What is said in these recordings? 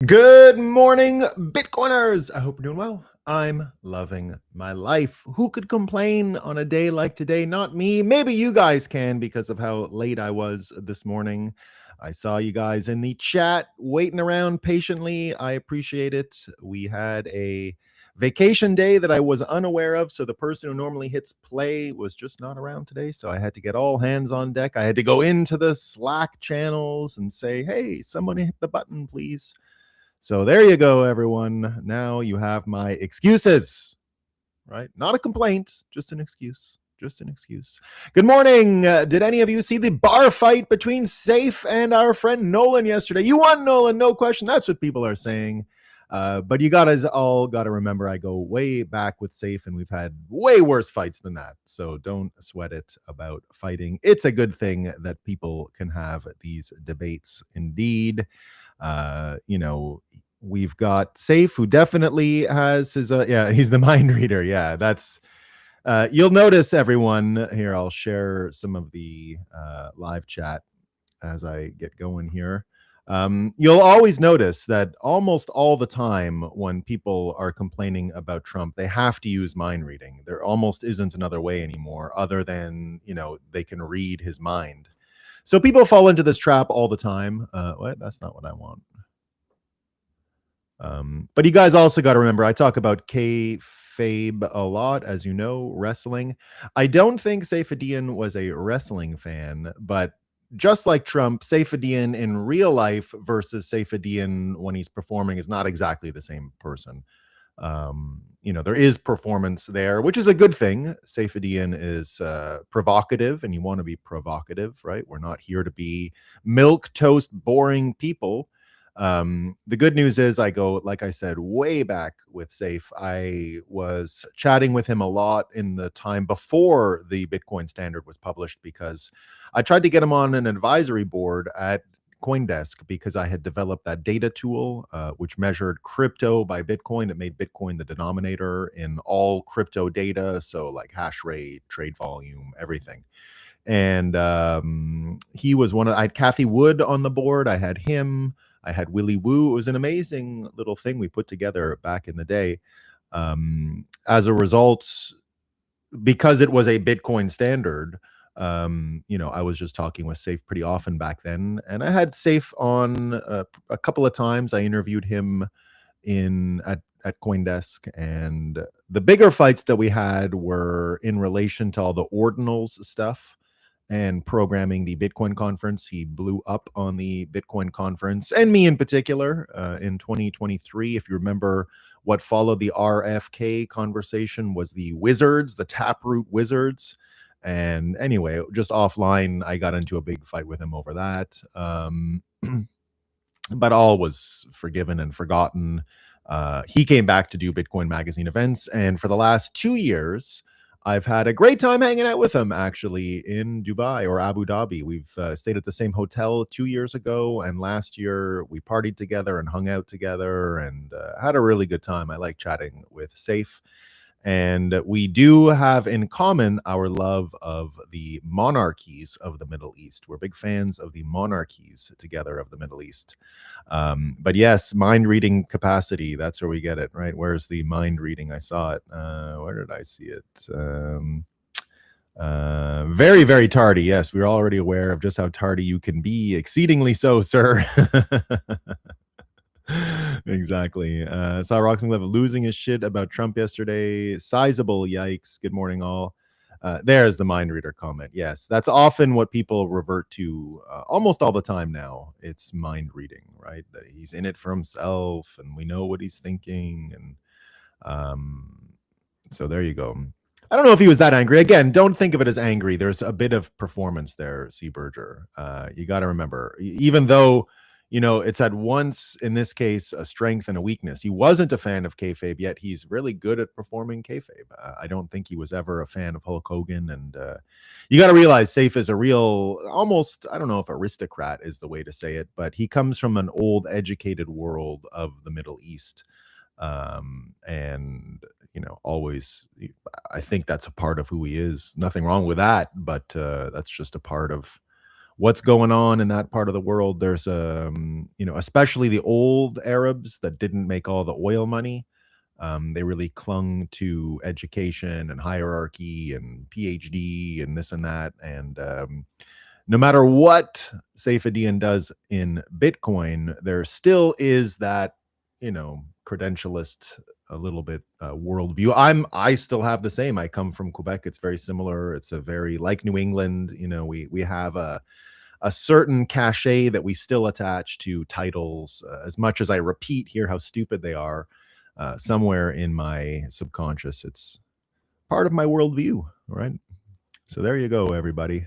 Good morning, Bitcoiners. I hope you're doing well. I'm loving my life. Who could complain on a day like today? Not me. Maybe you guys can because of how late I was this morning. I saw you guys in the chat waiting around patiently. I appreciate it. We had a vacation day that I was unaware of. So the person who normally hits play was just not around today. So I had to get all hands on deck. I had to go into the Slack channels and say, hey, someone hit the button, please. So there you go, everyone. Now you have my excuses, right? Not a complaint, just an excuse. Just an excuse. Good morning. Did any of you see the bar fight between Safe and our friend Nolan yesterday? You won, Nolan, no question. That's what people are saying. But you guys all got to remember, I go way back with Safe, and we've had way worse fights than that. So don't sweat it about fighting. It's a good thing that people can have these debates indeed. We've got Safe, who definitely has his he's the mind reader. Yeah, that's you'll notice, everyone. Here, I'll share some of the live chat as I get going here. You'll always notice that almost all the time when people are complaining about Trump, they have to use mind reading. There almost isn't another way anymore other than, they can read his mind. So people fall into this trap all the time. What? That's not what I want. But you guys also got to remember, I talk about kayfabe a lot, as you know, wrestling. I don't think Saifedean was a wrestling fan, but just like Trump, Saifedean in real life versus Saifedean when he's performing is not exactly the same person. There is performance there, which is a good thing. Saifedean is provocative, and you want to be provocative, right? We're not here to be milk toast boring people. The good news is I go, like I said, way back with Safe. I was chatting with him a lot in the time before the Bitcoin standard was published, because I tried to get him on an advisory board at CoinDesk because I had developed that data tool, which measured crypto by Bitcoin. It made Bitcoin the denominator in all crypto data. So like hash rate, trade volume, everything. And he was I had Kathy Wood on the board. I had him. I had Willy Woo. It was an amazing little thing we put together back in the day. As a result, because it was a Bitcoin standard, I was just talking with Safe pretty often back then. And I had Safe on a couple of times. I interviewed him at CoinDesk, and the bigger fights that we had were in relation to all the ordinals stuff and programming the Bitcoin conference. He blew up on the Bitcoin conference, and me in particular, in 2023. If you remember, what followed the RFK conversation was the wizards, the Taproot wizards. And anyway, just offline, I got into a big fight with him over that. But all was forgiven and forgotten. He came back to do Bitcoin Magazine events, and for the last 2 years, I've had a great time hanging out with him, actually, in Dubai or Abu Dhabi. We've stayed at the same hotel 2 years ago, and last year we partied together and hung out together and had a really good time. I like chatting with Safe. And we do have in common our love of the monarchies of the Middle East. We're big fans of the monarchies together of the Middle East. But yes, mind reading capacity, that's where we get it, right? Where's the mind reading? I saw it. Where did I see it? Very, very tardy. Yes, we're already aware of just how tardy you can be. Exceedingly so, sir. Exactly. Saw Roxon Lev losing his shit about Trump yesterday. Sizable yikes. Good morning, all. There's the mind reader comment. Yes, that's often what people revert to almost all the time now. It's mind reading, right? That he's in it for himself, and we know what he's thinking. And so there you go. I don't know if he was that angry. Again, don't think of it as angry. There's a bit of performance there, C. Berger. You got to remember, even though it's at once, in this case, a strength and a weakness. He wasn't a fan of kayfabe, yet he's really good at performing kayfabe. I don't think he was ever a fan of Hulk Hogan. And you got to realize Safe is a real, almost, I don't know if aristocrat is the way to say it, but he comes from an old, educated world of the Middle East. And always, I think that's a part of who he is. Nothing wrong with that, but that's just a part of what's going on in that part of the world. There's especially the old Arabs that didn't make all the oil money. They really clung to education and hierarchy and PhD and this and that. And no matter what Saifedean does in Bitcoin, there still is that, credentialist, a little bit worldview. I still have the same. I come from Quebec. It's very similar. It's a very like New England. We have a certain cachet that we still attach to titles. As much as I repeat here how stupid they are, somewhere in my subconscious, it's part of my worldview. Right. So there you go, everybody.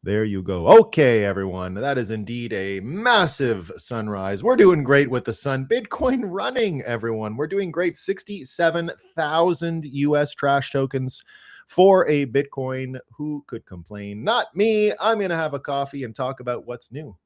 There you go. Okay, everyone. That is indeed a massive sunrise. We're doing great with the sun. Bitcoin running, everyone. We're doing great. 67,000 US trash tokens for a Bitcoin. Who could complain? Not me. I'm going to have a coffee and talk about what's new.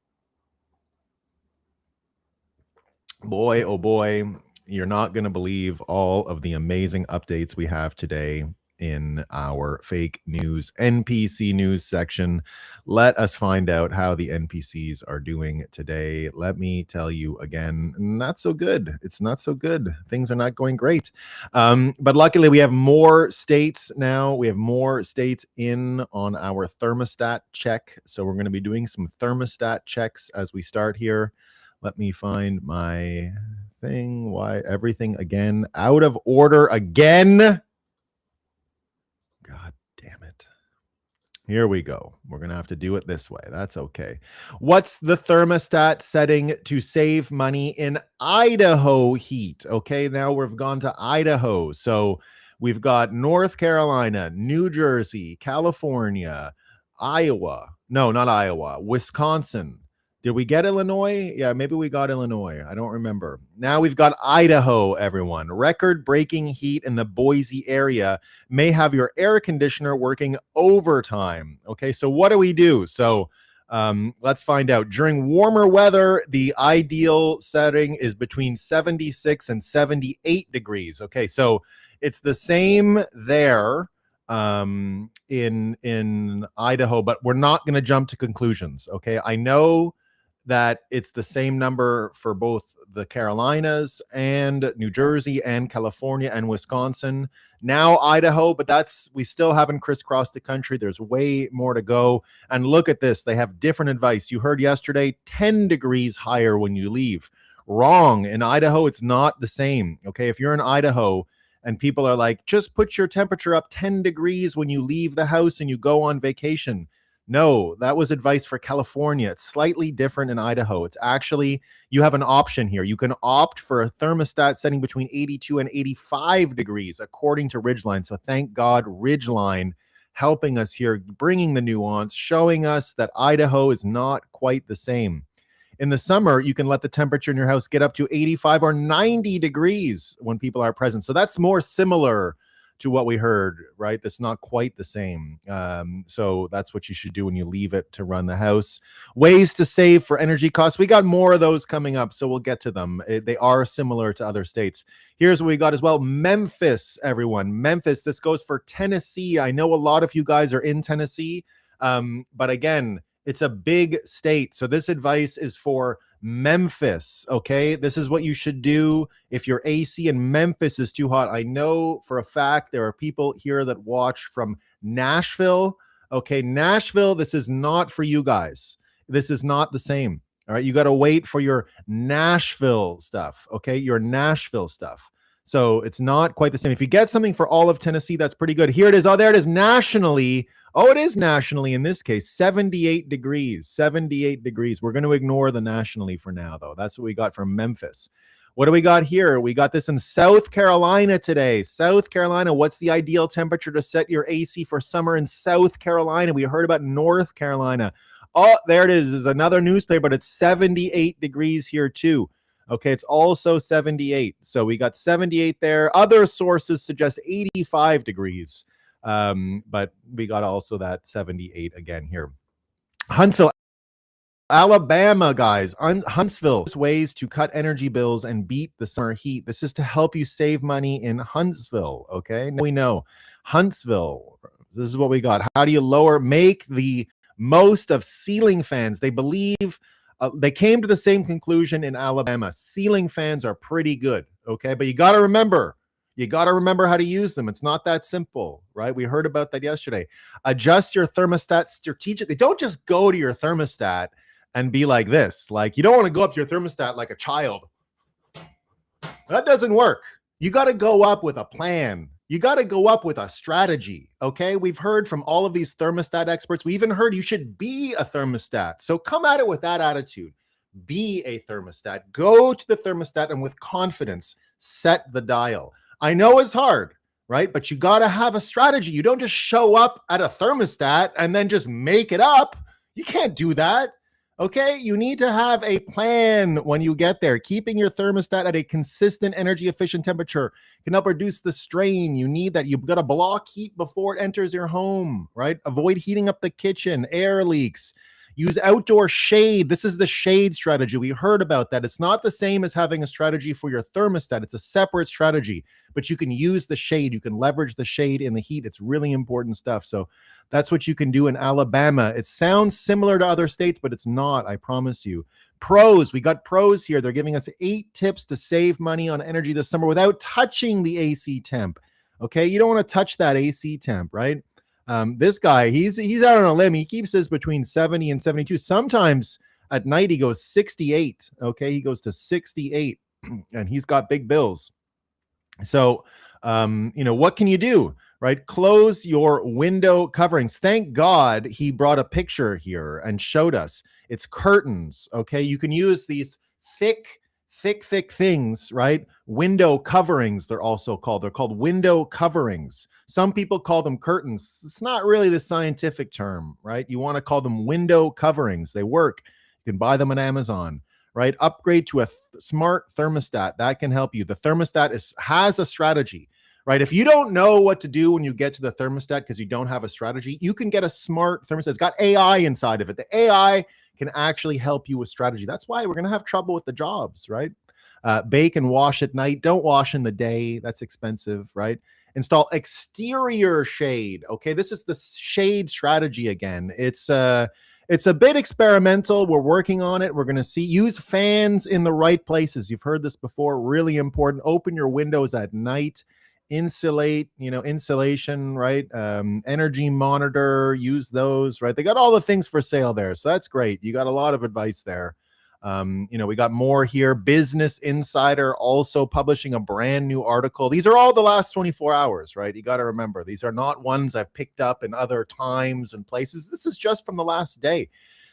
Boy, oh boy, you're not going to believe all of the amazing updates we have today in our fake news NPC news section. Let us find out how the NPCs are doing today. Let me tell you again, not so good. It's not so good. Things are not going great. But luckily we have more states now. We have more states in on our thermostat check. So we're going to be doing some thermostat checks as we start here. Let me find my thing. Why everything again out of order again? God damn it. Here we go. We're going to have to do it this way. That's okay. What's the thermostat setting to save money in Idaho heat? Okay, now we've gone to Idaho. So we've got North Carolina, New Jersey, California, Iowa. No, not Iowa. Wisconsin. Did we get Illinois? Yeah, maybe we got Illinois. I don't remember. Now we've got Idaho, everyone. Record-breaking heat in the Boise area may have your air conditioner working overtime. Okay, so what do we do? So let's find out. During warmer weather, the ideal setting is between 76 and 78 degrees. Okay, so it's the same there in Idaho, but we're not going to jump to conclusions. Okay, I know that it's the same number for both the Carolinas and New Jersey and California and Wisconsin. Now Idaho, but we still haven't crisscrossed the country. There's way more to go. And look at this. They have different advice. You heard yesterday, 10 degrees higher when you leave. Wrong. In Idaho, it's not the same. Okay, if you're in Idaho and people are like, just put your temperature up 10 degrees when you leave the house and you go on vacation. No, that was advice for California. It's slightly different in Idaho. It's actually, you have an option here. You can opt for a thermostat setting between 82 and 85 degrees, according to Ridgeline. So thank God, Ridgeline helping us here, bringing the nuance, showing us that Idaho is not quite the same. In the summer, you can let the temperature in your house get up to 85 or 90 degrees when people are present. So that's more similar to what we heard, right? That's not quite the same. So that's what you should do when you leave it to run the house. Ways to save for energy costs. We got more of those coming up, so we'll get to them. They are similar to other states. Here's what we got as well. Memphis, everyone. Memphis, this goes for Tennessee. I know a lot of you guys are in Tennessee, but again, it's a big state. So this advice is for Memphis, okay? This is what you should do if your AC in Memphis is too hot. I know for a fact there are people here that watch from Nashville. Okay, Nashville, this is not for you guys. This is not the same. All right, you got to wait for your Nashville stuff, okay? Your Nashville stuff. So it's not quite the same. If you get something for all of Tennessee, that's pretty good. Here it is. Oh, there it is. Nationally. Oh, it is nationally in this case. 78 degrees. 78 degrees. We're going to ignore the nationally for now, though. That's what we got from Memphis. What do we got here? We got this in South Carolina today. South Carolina. What's the ideal temperature to set your AC for summer in South Carolina? We heard about North Carolina. Oh, there it is. There's another newspaper, but it's 78 degrees here too. Okay, it's also 78. So we got 78 there. Other sources suggest 85 degrees. But we got also that 78 again here. Huntsville, Alabama, guys. Huntsville. Ways to cut energy bills and beat the summer heat. This is to help you save money in Huntsville. Okay, we know Huntsville. This is what we got. How do you make the most of ceiling fans, they believe they came to the same conclusion in Alabama. Ceiling fans are pretty good, okay? But you got to remember how to use them. It's not that simple, right? We heard about that yesterday. Adjust your thermostat strategically. Don't just go to your thermostat and be like this. Like, you don't want to go up to your thermostat like a child. That doesn't work. You got to go up with a plan. You got to go up with a strategy, okay? We've heard from all of these thermostat experts. We even heard you should be a thermostat. So come at it with that attitude. Be a thermostat. Go to the thermostat and with confidence, set the dial. I know it's hard, right? But you got to have a strategy. You don't just show up at a thermostat and then just make it up. You can't do that. Okay, you need to have a plan when you get there. Keeping your thermostat at a consistent energy efficient temperature can help reduce the strain. You need that. You've got to block heat before it enters your home, right? Avoid heating up the kitchen, air leaks. Use outdoor shade. This is the shade strategy. We heard about that. It's not the same as having a strategy for your thermostat. It's a separate strategy, but you can use the shade. You can leverage the shade in the heat. It's really important stuff. So that's what you can do in Alabama. It sounds similar to other states, but it's not, I promise you. Pros, we got pros here. They're giving us 8 tips to save money on energy this summer without touching the AC temp. Okay, you don't want to touch that AC temp, right? This guy, he's out on a limb. He keeps this between 70 and 72. Sometimes at night he goes 68. Okay, he goes to 68, and he's got big bills. So, what can you do? Right? Close your window coverings. Thank God he brought a picture here and showed us. It's curtains. Okay, you can use these thick things, right? Window coverings, they're also called. They're called window coverings. Some people call them curtains. It's not really the scientific term, right? You want to call them window coverings. They work. You can buy them on Amazon, right? Upgrade to a smart thermostat. That can help you. The thermostat has a strategy, right? If you don't know what to do when you get to the thermostat because you don't have a strategy, you can get a smart thermostat. It's got AI inside of it. The AI can actually help you with strategy. That's why we're going to have trouble with the jobs, right? Bake and wash at night. Don't wash in the day. That's expensive, right? Install exterior shade. Okay, this is the shade strategy again. It's a bit experimental. We're working on it. We're going to use fans in the right places. You've heard this before. Really important. Open your windows at night. Insulation, right? Energy monitor, use those, right? They got all the things for sale there. So that's great. You got a lot of advice there. We got more here. Business Insider also publishing a brand new article. These are all the last 24 hours, right? You got to remember, these are not ones I've picked up in other times and places. This is just from the last day.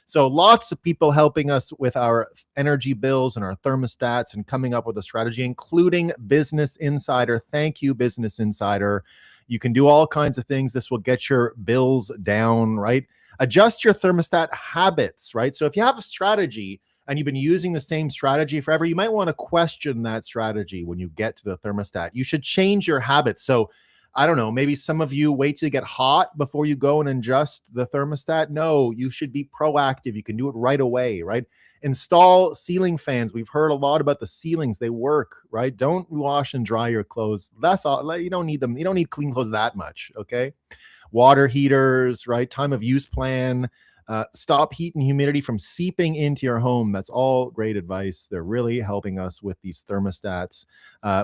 So lots of people helping us with our energy bills and our thermostats and coming up with a strategy, including Business Insider. Thank you, Business Insider. You can do all kinds of things. This will get your bills down, right? Adjust your thermostat habits, right? So if you have a strategy and you've been using the same strategy forever, you might want to question that strategy when you get to the thermostat. You should change your habits. So I don't know, maybe some of you wait till you get hot before you go and adjust the thermostat. No, you should be proactive. You can do it right away, right? Install ceiling fans. We've heard a lot about the ceilings. They work, right? Don't wash and dry your clothes. That's all. You don't need them. You don't need clean clothes that much, okay? Water heaters, right? Time of use plan. Stop heat and humidity from seeping into your home. That's all great advice. They're really helping us with these thermostats.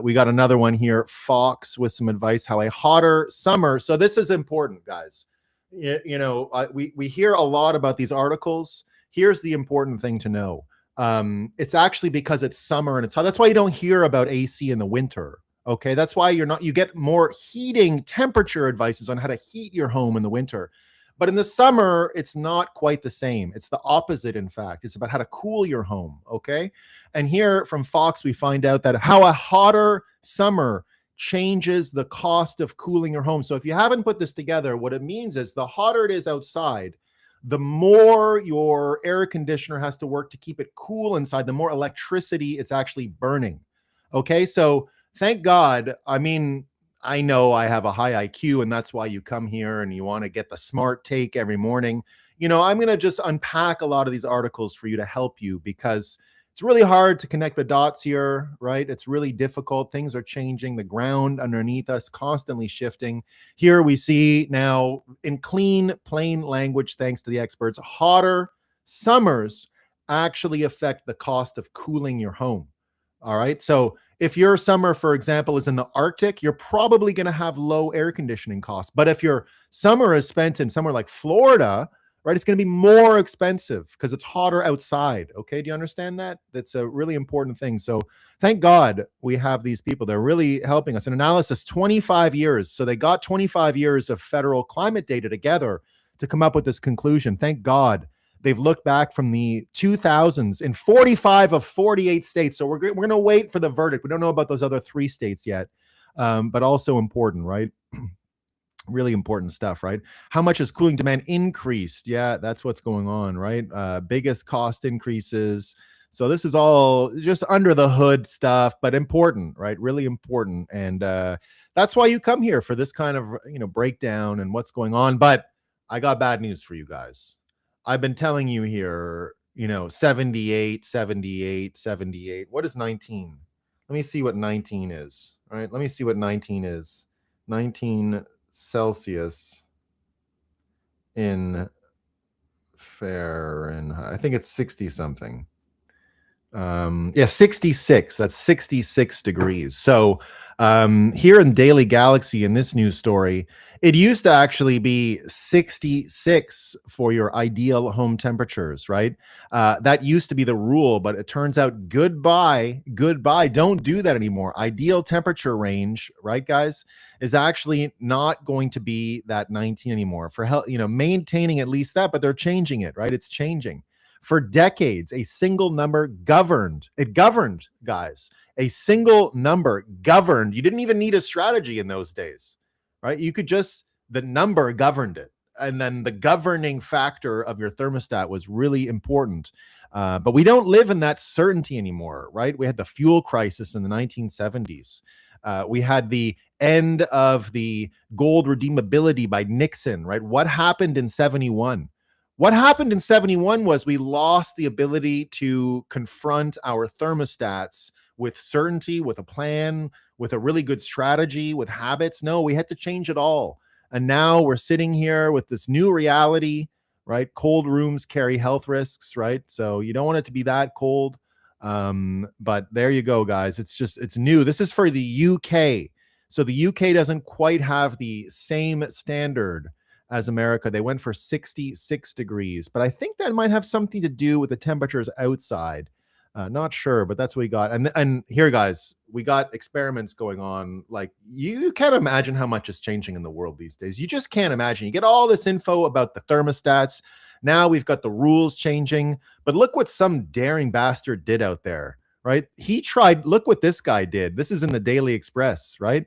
We got another one here, Fox, with some advice, how a hotter summer. So this is important, guys. We hear a lot about these articles. Here's the important thing to know. It's actually because it's summer and it's hot. That's why you don't hear about AC in the winter. Okay, that's why you get more heating temperature advices on how to heat your home in the winter. But in the summer, it's not quite the same. It's the opposite, in fact. It's about how to cool your home, okay? And here from Fox, we find out that how a hotter summer changes the cost of cooling your home. So if you haven't put this together, what it means is the hotter it is outside, the more your air conditioner has to work to keep it cool inside, the more electricity it's actually burning, okay? So thank God, I know I have a high IQ, and that's why you come here and you want to get the smart take every morning. I'm going to just unpack a lot of these articles for you to help you, because It's really hard to connect the dots here, right? It's really difficult. Things are changing. The ground underneath us constantly shifting. Here we see now in clean, plain language, thanks to the experts, hotter summers actually affect the cost of cooling your home. All right. So if your summer, for example, is in the Arctic, you're probably going to have low air conditioning costs. But if your summer is spent in somewhere like Florida, right, it's going to be more expensive because it's hotter outside. Okay. Do you understand that? That's a really important thing. So thank God we have these people. They're really helping us. An analysis, 25 years. So they got 25 years of federal climate data together to come up with this conclusion. Thank God they've looked back from the 2000s in 45 of 48 states. So we're going to wait for the verdict. We don't know about those other 3 states yet, but also important, right? Really important stuff, right? How much has cooling demand increased? Yeah, that's what's going on, right? Biggest cost increases. So this is all just under the hood stuff, but important, right? Really important. And that's why you come here for this kind of, breakdown and what's going on. But I got bad news for you guys. I've been telling you here, 78, 78, 78. What is 19? Let me see what 19 is. All right, let me see what 19 is. 19 Celsius in Fahrenheit. I think it's 60 something. 66. That's 66 degrees. So here in Daily Galaxy in this news story, it used to actually be 66 for your ideal home temperatures, right? That used to be the rule, but it turns out goodbye. Don't do that anymore. Ideal temperature range, right, guys, is actually not going to be that 19 anymore. For health, maintaining at least that, but they're changing it, right? It's changing. For decades, a single number governed. It governed, guys. A single number governed. You didn't even need a strategy in those days, right? You could just, the number governed it. And then the governing factor of your thermostat was really important. But we don't live in that certainty anymore, right? We had the fuel crisis in the 1970s. We had the end of the gold redeemability by Nixon, right? What happened in 71? What happened in 71 was we lost the ability to confront our thermostats with certainty, with a plan, with a really good strategy, with habits. No, we had to change it all. And now we're sitting here with this new reality, right? Cold rooms carry health risks, right? So you don't want it to be that cold. But there you go, guys. It's new. This is for the UK. So the UK doesn't quite have the same standard as America. They went for 66 degrees, but I think that might have something to do with the temperatures outside. Not sure, but that's what we got. And here, guys, we got experiments going on. Like, you can't imagine how much is changing in the world these days. You just can't imagine. You get all this info about the thermostats. Now we've got the rules changing, but look what some daring bastard did out there, right? He tried, look what this guy did. This is in the Daily Express, right?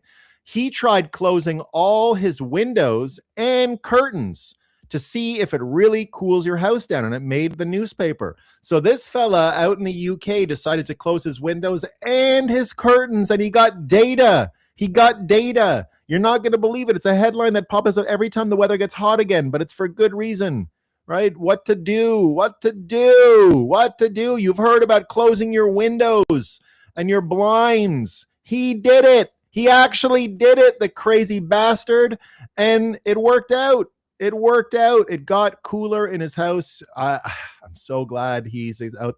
He tried closing all his windows and curtains to see if it really cools your house down, and it made the newspaper. So this fella out in the UK decided to close his windows and his curtains, and he got data. He got data. You're not going to believe it. It's a headline that pops up every time the weather gets hot again, but it's for good reason, right? What to do, what to do, what to do. You've heard about closing your windows and your blinds. He did it. He actually did it, the crazy bastard, and it worked out. It worked out. It got cooler in his house. I'm so glad he's out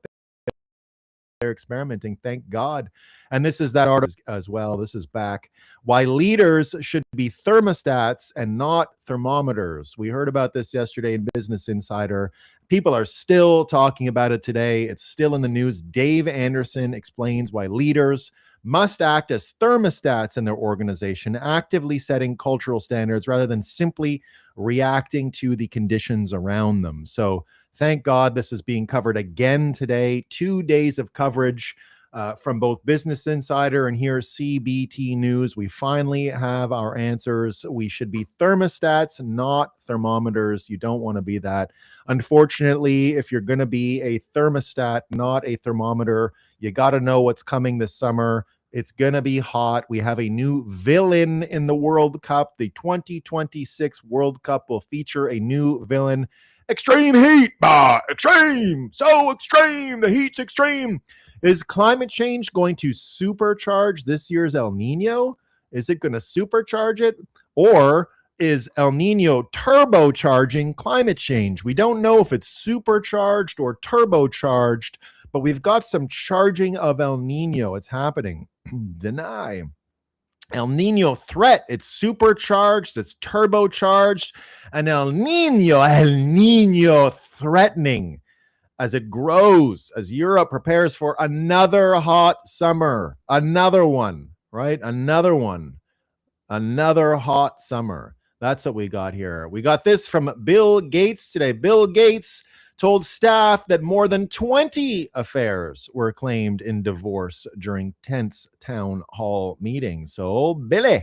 there experimenting. Thank God. And this is that article as well. This is back. Why leaders should be thermostats and not thermometers. We heard about this yesterday in Business Insider. People are still talking about it today. It's still in the news. Dave Anderson explains why leaders must act as thermostats in their organization, actively setting cultural standards rather than simply reacting to the conditions around them. So thank God this is being covered again today. 2 days of coverage from both Business Insider and here CBT News. We finally have our answers. We should be thermostats, not thermometers. You don't want to be that. Unfortunately, if you're going to be a thermostat, not a thermometer, you got to know what's coming this summer. It's going to be hot. We have a new villain in the World Cup. The 2026 World Cup will feature a new villain. Extreme heat, extreme, so extreme, the heat's extreme. Is climate change going to supercharge this year's El Nino? Is it going to supercharge it? Or is El Nino turbocharging climate change? We don't know if it's supercharged or turbocharged, but we've got some charging of El Nino. It's happening. Deny. El Nino threat. It's supercharged. It's turbocharged. And El Nino threatening as it grows, as Europe prepares for another hot summer. Another one, right? Another one. Another hot summer. That's what we got here. We got this from Bill Gates today. Bill Gates told staff that more than 20 affairs were claimed in divorce during tense town hall meetings. So Billy's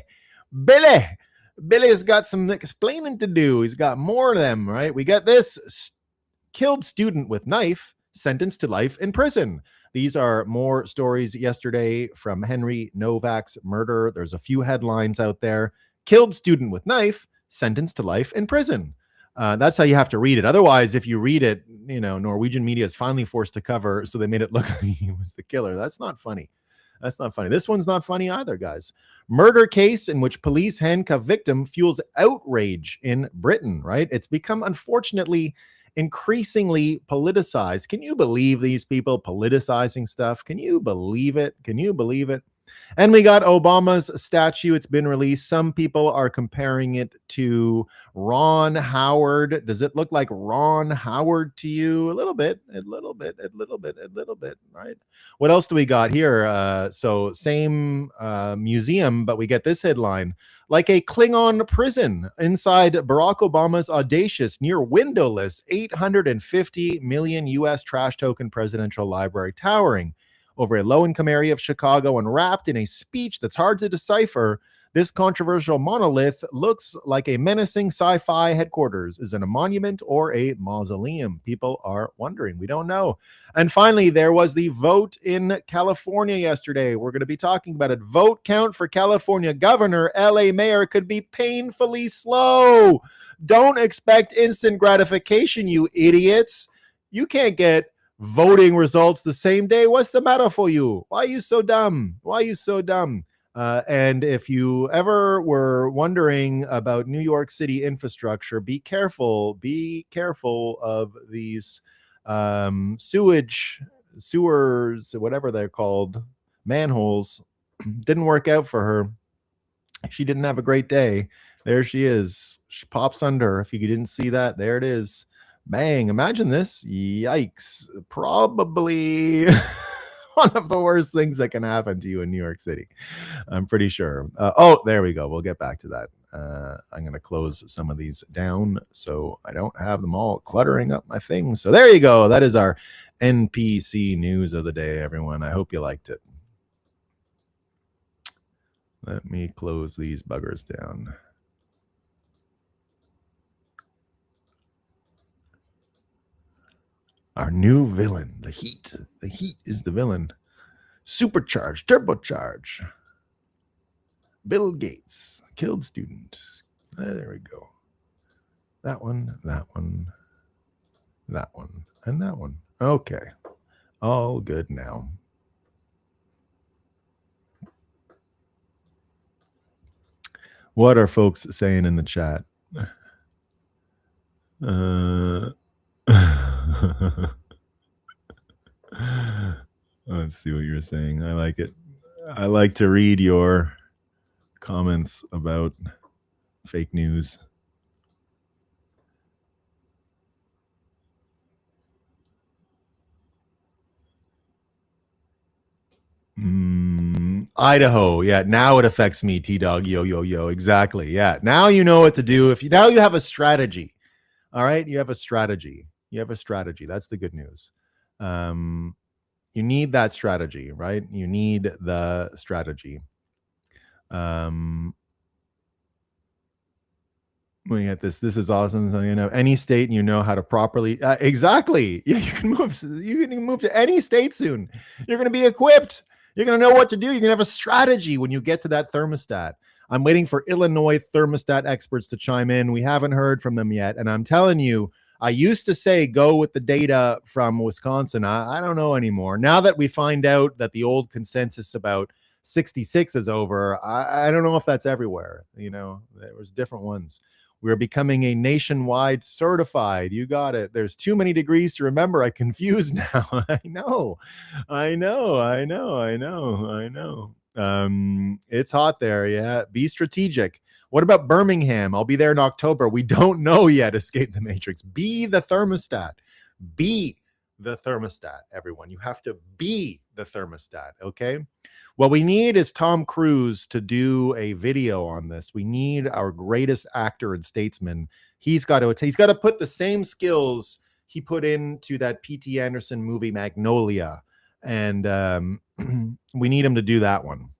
got some explaining to do. He's got more of them, right? We got this killed student with knife sentenced to life in prison. These are more stories yesterday from Henry Novak's murder. There's a few headlines out there. Killed student with knife sentenced to life in prison. That's how you have to read it. Otherwise, if you read it, Norwegian media is finally forced to cover, so they made it look like he was the killer. That's not funny. That's not funny. This one's not funny either, guys. Murder case in which police handcuff victim fuels outrage in Britain, right? It's become, unfortunately, increasingly politicized. Can you believe these people politicizing stuff? Can you believe it? Can you believe it? And we got Obama's statue. It's been released. Some people are comparing it to Ron Howard. Does it look like Ron Howard to you? A little bit, right? What else do we got here? So same museum, but we get this headline. Like a Klingon prison inside Barack Obama's audacious, near windowless, 850 million US trash token presidential library, towering over a low-income area of Chicago and wrapped in a speech that's hard to decipher. This controversial monolith looks like a menacing sci-fi headquarters. Is it a monument or a mausoleum? People are wondering. We don't know. And finally, there was the vote in California yesterday. We're going to be talking about it. Vote count for California governor. LA mayor could be painfully slow. Don't expect instant gratification, you idiots. You can't get voting results the same day. What's the matter for you? Why are you so dumb? Why are you so dumb? And if you ever were wondering about New York City infrastructure, be careful of these sewers, whatever they're called, manholes. Didn't work out for her. She didn't have a great day. There she is. She pops under. If you didn't see that, there it is. Bang. Imagine this. Yikes. Probably one of the worst things that can happen to you in New York City. I'm pretty sure. There we go. We'll get back to that. I'm going to close some of these down so I don't have them all cluttering up my things. So there you go. That is our NPC news of the day, everyone. I hope you liked it. Let me close these buggers down. Our new villain, the heat. The heat is the villain. Supercharge, turbocharge. Bill Gates, killed student. There we go. That one, that one, that one, and that one. Okay. All good now. What are folks saying in the chat? Let's see what you're saying. I like it. I like to read your comments about fake news. Idaho. Yeah, now it affects me, T-Dog. Yo. Exactly. Yeah. Now you know what to do. Now you have a strategy. All right. You have a strategy. That's the good news. You need that strategy, right? You need the strategy. We get this. This is awesome. So, any state, and you know how to properly. Exactly. You can move. You can move to any state soon. You're going to be equipped. You're going to know what to do. You're going to have a strategy when you get to that thermostat. I'm waiting for Illinois thermostat experts to chime in. We haven't heard from them yet. And I'm telling you, I used to say go with the data from Wisconsin. I don't know anymore. Now that we find out that the old consensus about 66 is over, I don't know if that's everywhere. You know, there was different ones. We're becoming a nationwide certified. You got it. There's too many degrees to remember. I confused now. I know. I know. It's hot there. Yeah. Be strategic. What about Birmingham? I'll be there in October. We don't know yet. Escape the Matrix. Be the thermostat. Be the thermostat, everyone. You have to be the thermostat. Okay. What we need is Tom Cruise to do a video on this. We need our greatest actor and statesman. He's got to put the same skills he put into that P.T. Anderson movie Magnolia, and we need him to do that one.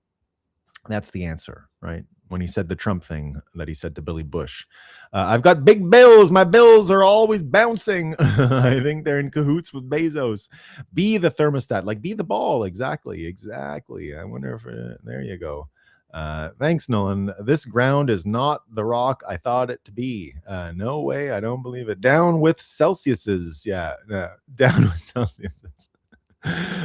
That's the answer, right? When he said the Trump thing that he said to Billy Bush, I've got big bills. My bills are always bouncing. I think they're in cahoots with Bezos. Be the thermostat, like be the ball. Exactly. Exactly. I wonder if there you go. Thanks, Nolan. This ground is not the rock I thought it to be. No way. I don't believe it. Down with Celsiuses. Yeah. Down with Celsiuses.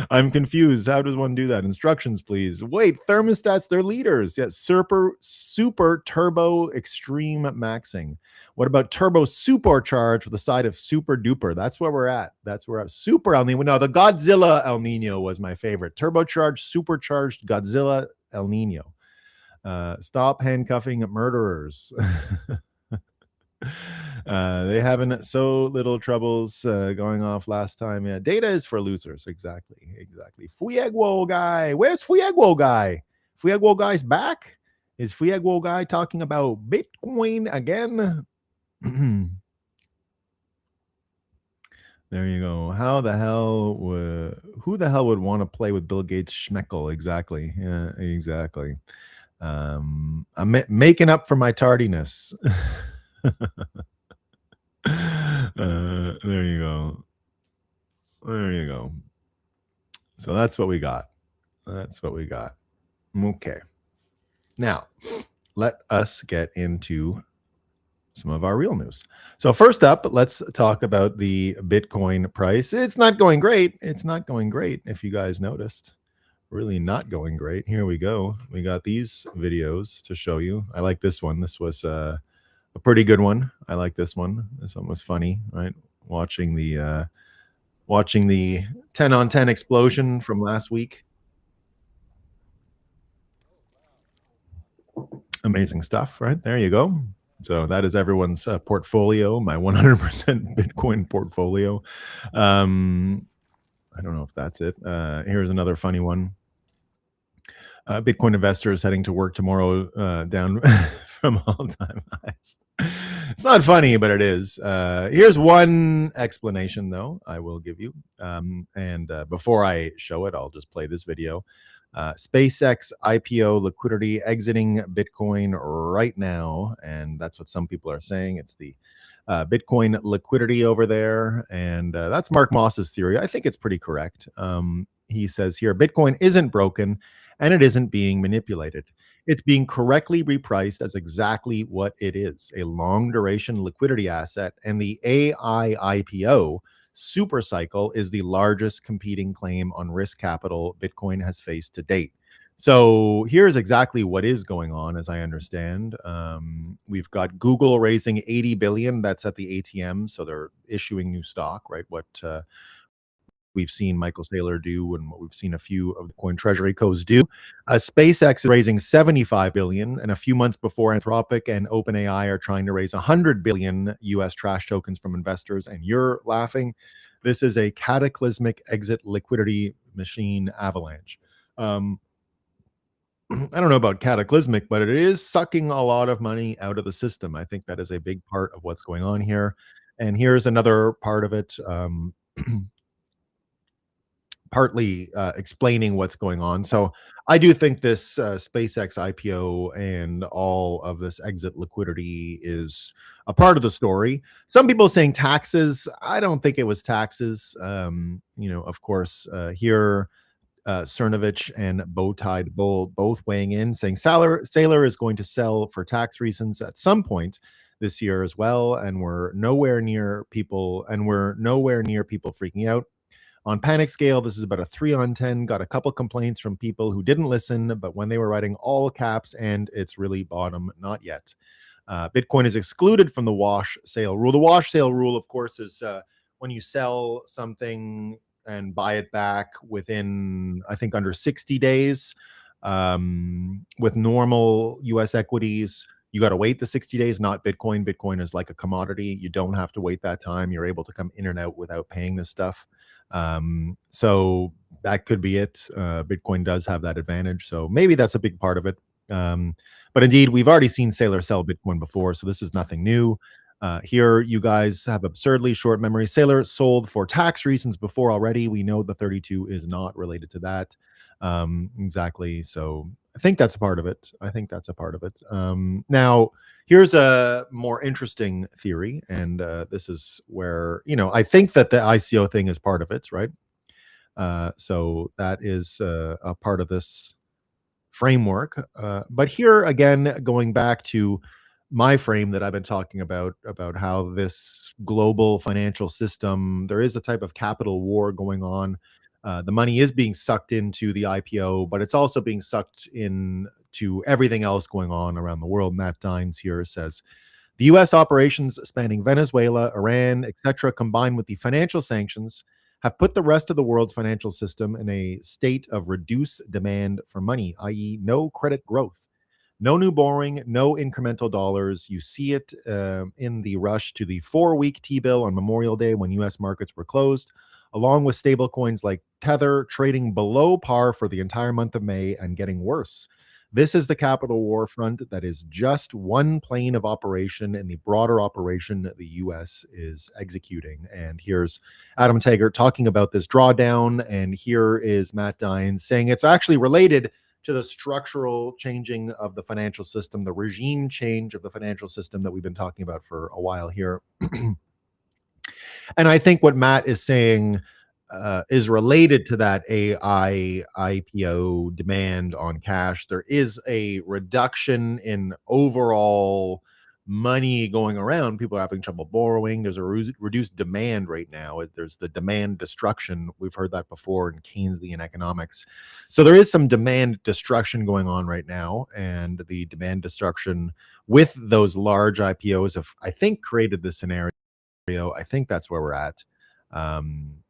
I'm confused. How does one do that? Instructions, please. Wait, thermostats, they're leaders. Yes, super turbo extreme maxing. What about turbo supercharged with a side of super duper? That's where we're at. That's where super El Nino. No, the Godzilla El Nino was my favorite. Turbocharged, supercharged Godzilla El Nino. Stop handcuffing murderers. They having so little troubles going off last time. Yeah, data is for losers. Exactly. Fuego guy, where's Fuego guy? Fuego guy's back. Is Fuego guy talking about Bitcoin again? There you go. Who the hell would want to play with Bill Gates Schmeckel? Exactly. Yeah, exactly. I'm making up for my tardiness. There you go. There you go. So that's what we got. Okay. Now, let us get into some of our real news. So first up, let's talk about the Bitcoin price. It's not going great. If you guys noticed. Really not going great. Here we go. We got these videos to show you. I like this one. This was a pretty good one. I like this one. This one was funny, right? Watching the 10 on 10 explosion from last week. Amazing stuff, right? There you go. So that is everyone's portfolio, my 100% Bitcoin portfolio. I don't know if that's it. Here's another funny one. Bitcoin investors heading to work tomorrow down from all-time highs. It's not funny, but it is. Here's one explanation, though, I will give you. And before I show it, I'll just play this video. SpaceX IPO liquidity exiting Bitcoin right now. And that's what some people are saying. It's the Bitcoin liquidity over there. And that's Mark Moss's theory. I think it's pretty correct. He says here, Bitcoin isn't broken and it isn't being manipulated. It's being correctly repriced as exactly what it is, a long duration liquidity asset. And the AI IPO super cycle is the largest competing claim on risk capital Bitcoin has faced to date. So here's exactly what is going on, as I understand. We've got Google raising 80 billion. That's at the ATM. So they're issuing new stock, right? What we've seen Michael Saylor do and what we've seen a few of the coin treasury co's do. SpaceX is raising 75 billion, and a few months before Anthropic and OpenAI are trying to raise 100 billion US trash tokens from investors, and you're laughing. This is a cataclysmic exit liquidity machine avalanche. I don't know about cataclysmic, but it is sucking a lot of money out of the system. I think that is a big part of what's going on here. And here's another part of it. Partly explaining what's going on. So I do think this SpaceX IPO and all of this exit liquidity is a part of the story. Some people saying taxes. I don't think it was taxes. Of course, here Cernovich and Bowtied Bull both weighing in, saying Saylor is going to sell for tax reasons at some point. this year as well, and we're nowhere near people freaking out. On panic scale, this is about a 3 on 10. Got a couple complaints from people who didn't listen, but when they were writing all caps, and it's really bottom, not yet. Bitcoin is excluded from the wash sale rule. The wash sale rule, of course, is when you sell something and buy it back within, I think, under 60 days. With normal US equities, you got to wait the 60 days, not Bitcoin. Bitcoin is like a commodity. You don't have to wait that time. You're able to come in and out without paying this stuff. So that could be it. Bitcoin does have that advantage. So maybe that's a big part of it. But indeed, we've already seen Sailor sell Bitcoin before, so this is nothing new. Here, you guys have absurdly short memory. Sailor sold for tax reasons before already. We know the 32 is not related to that. Exactly. So I think that's a part of it. I think that's a part of it. Now, here's a more interesting theory, and this is where, I think that the ICO thing is part of it, right? So that is a part of this framework. But here again, going back to my frame that I've been talking about how this global financial system, there is a type of capital war going on. The money is being sucked into the IPO, but it's also being sucked in to everything else going on around the world. Matt Dines here says the US operations spanning Venezuela, Iran, etc., combined with the financial sanctions, have put the rest of the world's financial system in a state of reduced demand for money, i.e., no credit growth. No new borrowing, no incremental dollars. You see it in the rush to the 4-week T-bill on Memorial Day when U.S. markets were closed, along with stablecoins like Tether trading below par for the entire month of May and getting worse. This is the capital war front that is just one plane of operation in the broader operation the U.S. is executing. And here's Adam Taggart talking about this drawdown, and here is Matt Dines saying it's actually related to the structural changing of the financial system, the regime change of the financial system that we've been talking about for a while here. And I think what Matt is saying is related to that AI IPO demand on cash. There is a reduction in overall money going around. People are having trouble borrowing. There's a reduced demand right now. There's the demand destruction. We've heard that before in Keynesian economics. So there is some demand destruction going on right now. And the demand destruction with those large IPOs have, I think, created this scenario. I think that's where we're at.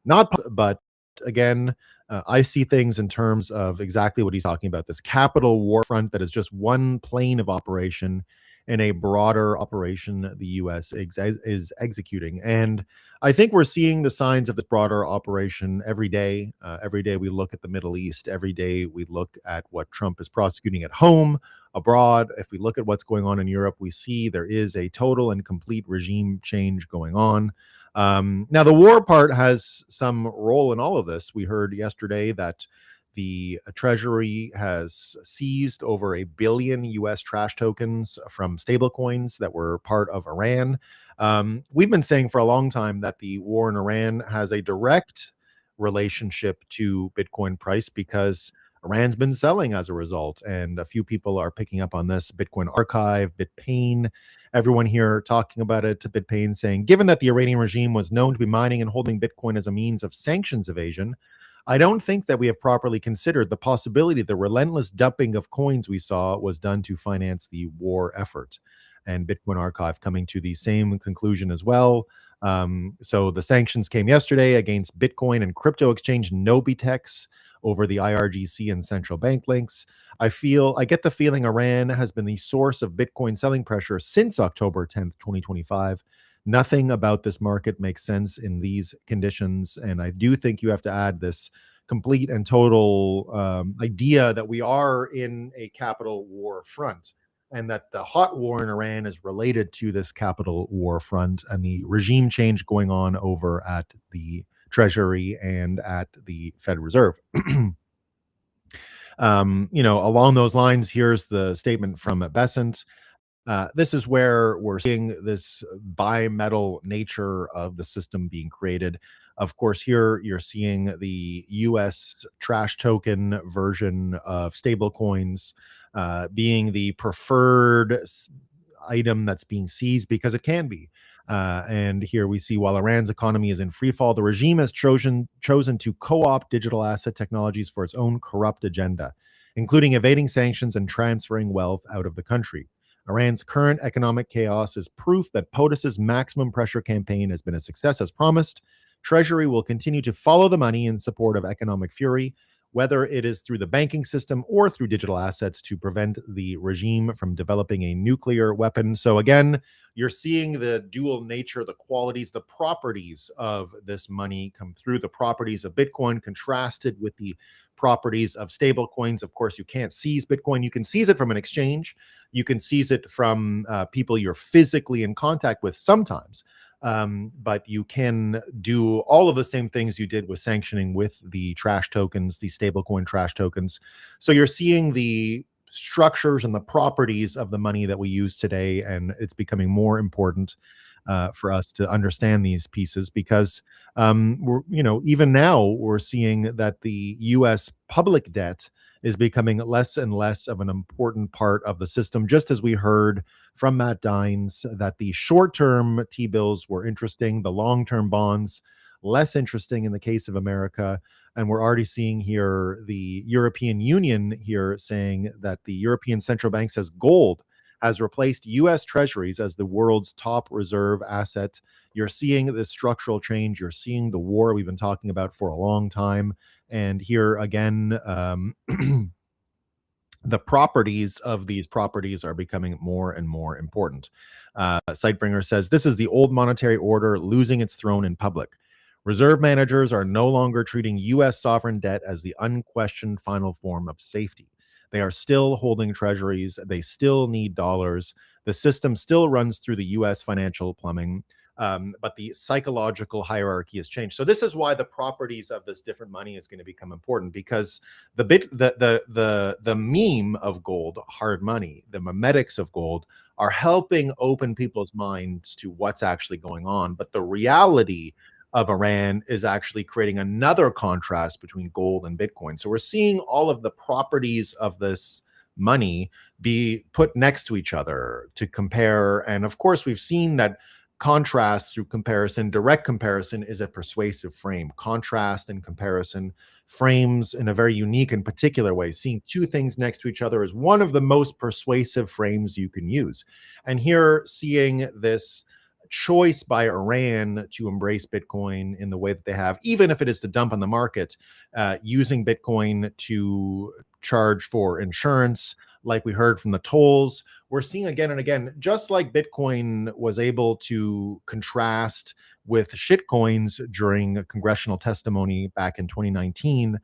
Not, but again, I see things in terms of exactly what he's talking about, this capital war front that is just one plane of operation in a broader operation the US is executing. And I think we're seeing the signs of this broader operation every day. Every day we look at the Middle East. Every day we look at what Trump is prosecuting at home, abroad. If we look at what's going on in Europe, we see there is a total and complete regime change going on. Now, the war part has some role in all of this. We heard yesterday that the Treasury has seized over 1 billion US trash tokens from stablecoins that were part of Iran. We've been saying for a long time that the war in Iran has a direct relationship to Bitcoin price because Iran's been selling as a result. And a few people are picking up on this. Bitcoin Archive, BitPain, everyone here talking about it to BitPain saying, given that the Iranian regime was known to be mining and holding Bitcoin as a means of sanctions evasion, I don't think that we have properly considered the possibility the relentless dumping of coins we saw was done to finance the war effort. And Bitcoin Archive coming to the same conclusion as well. So the sanctions came yesterday against Bitcoin and crypto exchange Nobitex over the IRGC and central bank links. I get the feeling Iran has been the source of Bitcoin selling pressure since October 10th, 2025. Nothing about this market makes sense in these conditions. And I do think you have to add this complete and total idea that we are in a capital war front and that the hot war in Iran is related to this capital war front and the regime change going on over at the Treasury and at the Fed Reserve. Along those lines, here's the statement from Besant. This is where we're seeing this bimetal nature of the system being created. Of course, here you're seeing the US trash token version of stablecoins being the preferred, item that's being seized because it can be. And here we see while Iran's economy is in free fall, the regime has chosen to co opt digital asset technologies for its own corrupt agenda, including evading sanctions and transferring wealth out of the country. Iran's current economic chaos is proof that POTUS's maximum pressure campaign has been a success as promised. Treasury will continue to follow the money in support of economic fury, whether it is through the banking system or through digital assets to prevent the regime from developing a nuclear weapon. So, again, you're seeing the dual nature, the qualities, the properties of this money come through. The properties of Bitcoin contrasted with the properties of stable coins. Of course, you can't seize Bitcoin. You can seize it from an exchange. You can seize it from people you're physically in contact with sometimes. But you can do all of the same things you did with sanctioning with the trash tokens, the stablecoin trash tokens. So you're seeing the structures and the properties of the money that we use today, and it's becoming more important for us to understand these pieces because we're, even now we're seeing that the U.S. public debt is becoming less and less of an important part of the system, just as we heard from Matt Dines that the short-term T-bills were interesting, the long-term bonds less interesting in the case of America. And we're already seeing here the European Union here saying that the European Central Bank says gold has replaced US treasuries as the world's top reserve asset. You're seeing this structural change. You're seeing the war we've been talking about for a long time. And here again, the properties of these properties are becoming more and more important. Sightbringer says this is the old monetary order losing its throne in public. Reserve managers are no longer treating US sovereign debt as the unquestioned final form of safety. They are still holding treasuries. They still need dollars. The system still runs through the US financial plumbing. But the psychological hierarchy has changed. So this is why the properties of this different money is going to become important because the meme of gold, hard money, the memetics of gold are helping open people's minds to what's actually going on. But the reality of Iran is actually creating another contrast between gold and Bitcoin. So we're seeing all of the properties of this money be put next to each other to compare. And of course, we've seen that contrast through comparison, direct comparison is a persuasive frame. Contrast and comparison frames in a very unique and particular way. Seeing two things next to each other is one of the most persuasive frames you can use. And here, seeing this choice by Iran to embrace Bitcoin in the way that they have, even if it is to dump on the market, using Bitcoin to charge for insurance, like we heard from the tolls, we're seeing again and again, just like Bitcoin was able to contrast with shitcoins during congressional testimony back in 2019,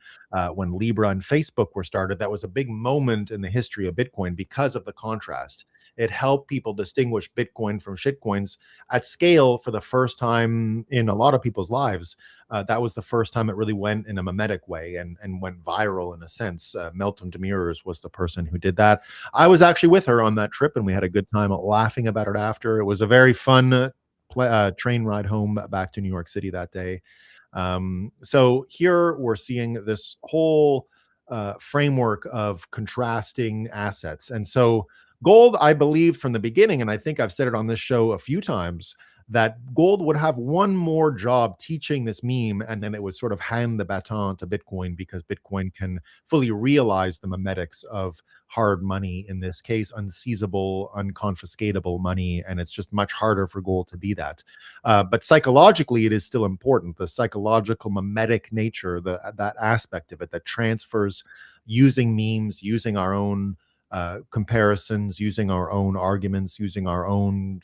when Libra and Facebook were started. That was a big moment in the history of Bitcoin because of the contrast. It helped people distinguish Bitcoin from shitcoins at scale for the first time in a lot of people's lives. That was the first time it really went in a mimetic way and went viral in a sense. Melton Demirs was the person who did that. I was actually with her on that trip, and we had a good time laughing about it after. It was a very fun train ride home back to New York City that day. So here we're seeing this whole framework of contrasting assets. And so gold, I believed from the beginning, and I think I've said it on this show a few times, that gold would have one more job teaching this meme, and then it would sort of hand the baton to Bitcoin because Bitcoin can fully realize the memetics of hard money, in this case, unseizable, unconfiscatable money, and it's just much harder for gold to be that. But psychologically, it is still important. The psychological mimetic nature, that aspect of it that transfers using memes, using our own comparisons, using our own arguments, using our own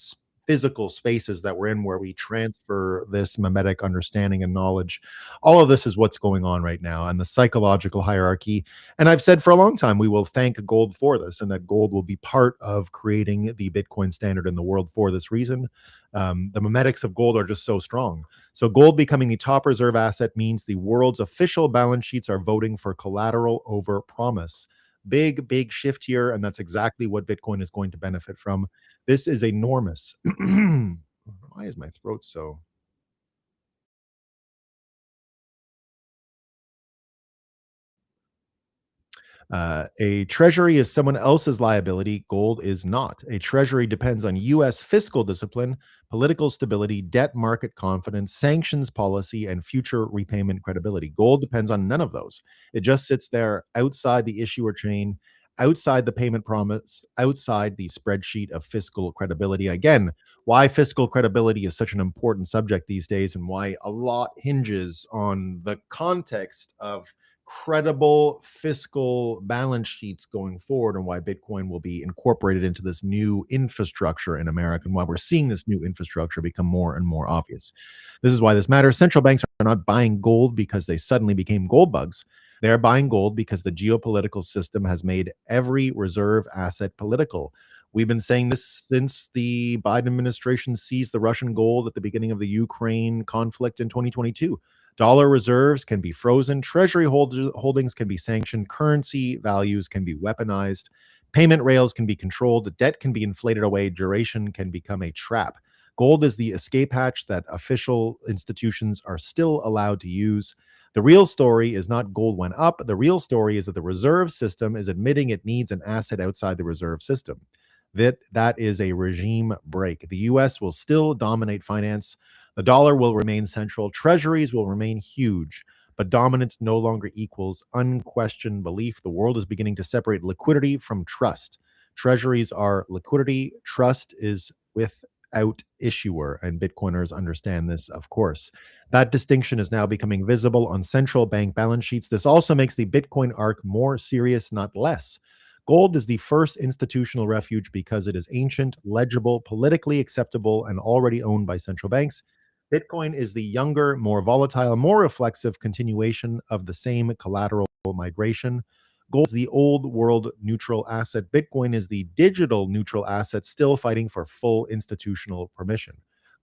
physical spaces that we're in where we transfer this mimetic understanding and knowledge. All of this is what's going on right now, and the psychological hierarchy. And I've said for a long time, we will thank gold for this, and that gold will be part of creating the Bitcoin standard in the world for this reason. The memetics of gold are just so strong. So gold becoming the top reserve asset means the world's official balance sheets are voting for collateral over promise. Big shift here, and that's exactly what Bitcoin is going to benefit from. This is enormous. Why is my throat so? A treasury is someone else's liability. Gold is not. A treasury depends on U.S. fiscal discipline, political stability, debt market confidence, sanctions policy, and future repayment credibility. Gold depends on none of those. It just sits there outside the issuer chain, outside the payment promise, outside the spreadsheet of fiscal credibility. Again, why fiscal credibility is such an important subject these days and why a lot hinges on the context of credible fiscal balance sheets going forward and why Bitcoin will be incorporated into this new infrastructure in America and why we're seeing this new infrastructure become more and more obvious. This is why this matters. Central banks are not buying gold because they suddenly became gold bugs. They're buying gold because the geopolitical system has made every reserve asset political. We've been saying this since the Biden administration seized the Russian gold at the beginning of the Ukraine conflict in 2022. Dollar reserves can be frozen, treasury holdings can be sanctioned, currency values can be weaponized, payment rails can be controlled, debt can be inflated away, duration can become a trap. Gold is the escape hatch that official institutions are still allowed to use. The real story is not gold went up. The real story is that the reserve system is admitting it needs an asset outside the reserve system. That is a regime break. The US will still dominate finance. The dollar will remain central. Treasuries will remain huge, but dominance no longer equals unquestioned belief. The world is beginning to separate liquidity from trust. Treasuries are liquidity, trust is without issuer, and Bitcoiners understand this, of course. That distinction is now becoming visible on central bank balance sheets. This also makes the Bitcoin arc more serious, not less. Gold is the first institutional refuge because it is ancient, legible, politically acceptable, and already owned by central banks. Bitcoin is the younger, more volatile, more reflexive continuation of the same collateral migration. Gold is the old world neutral asset. Bitcoin is the digital neutral asset still fighting for full institutional permission.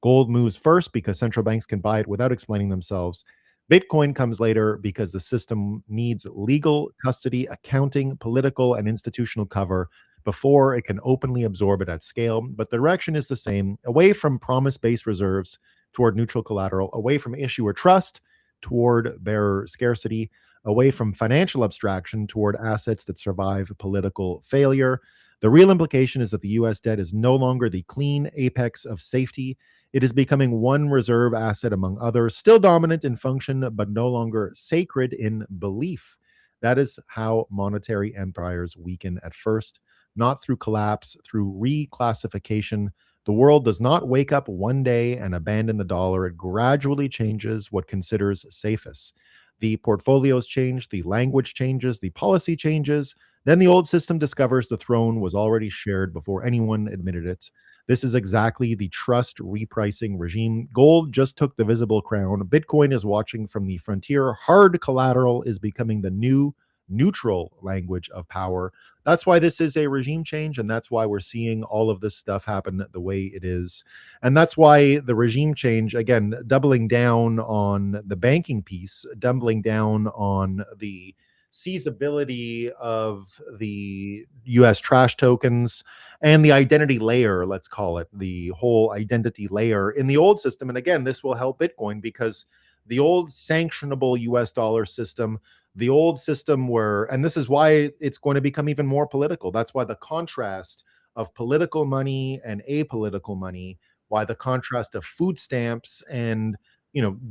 Gold moves first because central banks can buy it without explaining themselves. Bitcoin comes later because the system needs legal custody, accounting, political, and institutional cover before it can openly absorb it at scale. But the direction is the same, away from promise based reserves toward neutral collateral, away from issuer trust toward bearer scarcity, away from financial abstraction toward assets that survive political failure. The real implication is that the US debt is no longer the clean apex of safety. It is becoming one reserve asset among others, still dominant in function, but no longer sacred in belief. That is how monetary empires weaken at first, not through collapse, through reclassification. The world does not wake up one day and abandon the dollar. It gradually changes what considers safest. The portfolios change, the language changes, the policy changes. Then the old system discovers the throne was already shared before anyone admitted it. This is exactly the trust repricing regime. Gold just took the visible crown. Bitcoin is watching from the frontier. Hard collateral is becoming the new neutral language of power. That's why this is a regime change. And that's why we're seeing all of this stuff happen the way it is. And that's why the regime change, again, doubling down on the banking piece, doubling down on the seizability of the US trash tokens and the identity layer, let's call it the whole identity layer in the old system. And again, this will help Bitcoin because the old sanctionable US dollar system, the old system where, and this is why it's going to become even more political. That's why the contrast of political money and apolitical money, why the contrast of food stamps and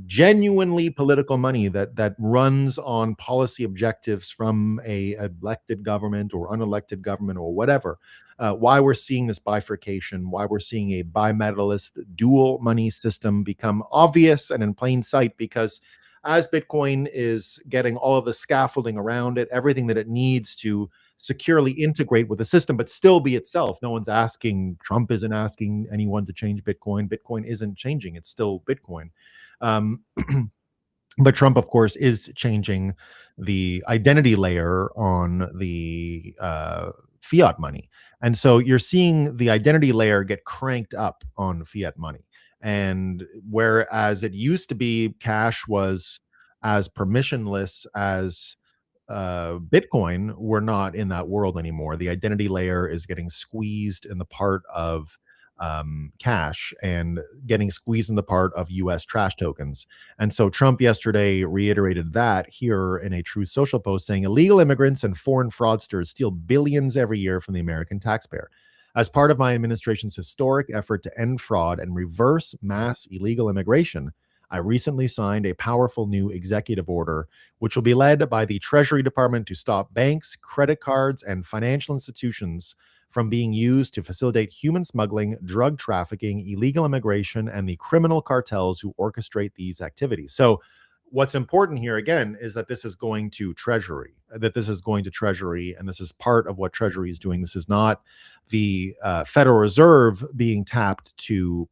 genuinely political money that runs on policy objectives from a elected government or unelected government or whatever. Why we're seeing this bifurcation, why we're seeing a bimetalist dual money system become obvious and in plain sight, because as Bitcoin is getting all of the scaffolding around it, everything that it needs to securely integrate with the system, but still be itself. No one's asking, Trump isn't asking anyone to change Bitcoin. Bitcoin isn't changing. It's still Bitcoin. Um, but Trump, of course, is changing the identity layer on the fiat money. And so you're seeing the identity layer get cranked up on fiat money. And whereas it used to be cash was as permissionless as Bitcoin, we're not in that world anymore. The identity layer is getting squeezed in the part of cash and getting squeezed in the part of US trash tokens. And so Trump yesterday reiterated that here in a Truth Social post, saying illegal immigrants and foreign fraudsters steal billions every year from the American taxpayer. As part of my administration's historic effort to end fraud and reverse mass illegal immigration, I recently signed a powerful new executive order, which will be led by the Treasury Department to stop banks, credit cards, and financial institutions from being used to facilitate human smuggling, drug trafficking, illegal immigration, and the criminal cartels who orchestrate these activities. So, what's important here again is that this is going to Treasury, and this is part of what Treasury is doing. This is not the Federal Reserve being tapped to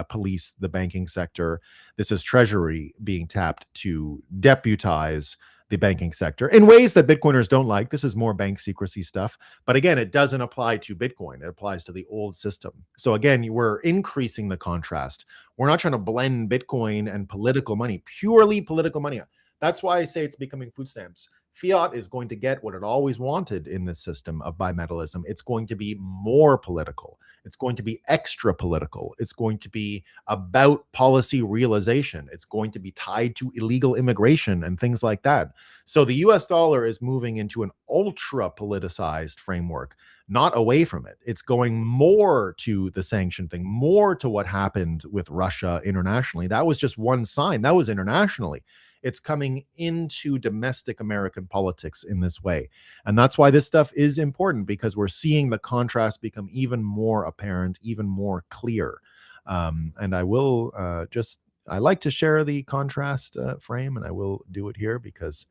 police the banking sector. This is Treasury being tapped to deputize the banking sector in ways that Bitcoiners don't like. This is more bank secrecy stuff. But again, it doesn't apply to Bitcoin. It applies to the old system. So again, we're increasing the contrast. We're not trying to blend Bitcoin and political money, purely political money. That's why I say it's becoming food stamps. Fiat is going to get what it always wanted in this system of bimetallism. It's going to be more political. It's going to be extra political. It's going to be about policy realization. It's going to be tied to illegal immigration and things like that. So the US dollar is moving into an ultra politicized framework, not away from it. It's going more to the sanction thing, more to what happened with Russia internationally. That was just one sign. That was internationally. It's coming into domestic American politics in this way. And that's why this stuff is important, because we're seeing the contrast become even more apparent, even more clear. And I will I like to share the contrast frame, and I will do it here because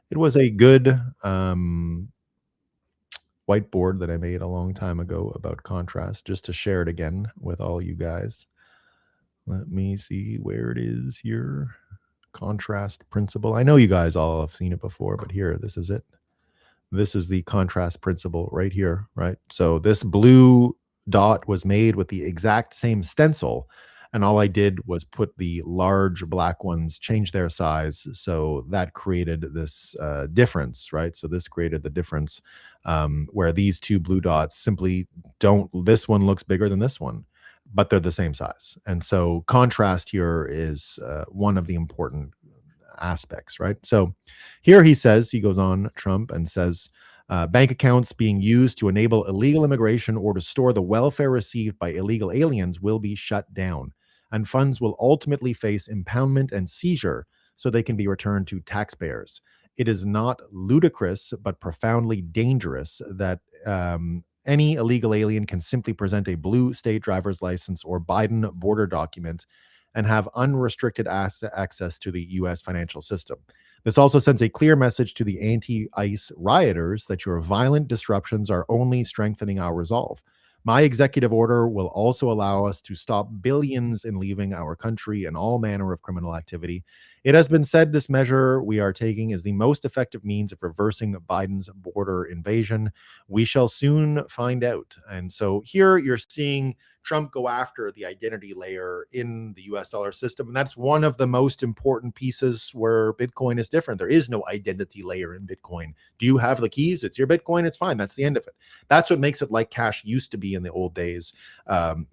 it was a good whiteboard that I made a long time ago about contrast, just to share it again with all you guys. Let me see where it is here. Contrast principle. I know you guys all have seen it before, but here, this is it. This is the contrast principle right here, right? So this blue dot was made with the exact same stencil, and all I did was put the large black ones, change their size, so that created this difference, right? So this created the difference, where these two blue dots simply don't, this one looks bigger than this one, but they're the same size. And so contrast here is one of the important aspects, right? So here he says, he goes on, Trump, and says, bank accounts being used to enable illegal immigration or to store the welfare received by illegal aliens will be shut down, and funds will ultimately face impoundment and seizure so they can be returned to taxpayers. It is not ludicrous, but profoundly dangerous that any illegal alien can simply present a blue state driver's license or Biden border document and have unrestricted access to the US financial system. This also sends a clear message to the anti-ICE rioters that your violent disruptions are only strengthening our resolve. My executive order will also allow us to stop billions in leaving our country and all manner of criminal activity. It has been said this measure we are taking is the most effective means of reversing Biden's border invasion. We shall soon find out. And so here you're seeing Trump go after the identity layer in the US dollar system. And that's one of the most important pieces where Bitcoin is different. There is no identity layer in Bitcoin. Do you have the keys? It's your Bitcoin. It's fine. That's the end of it. That's what makes it like cash used to be in the old days.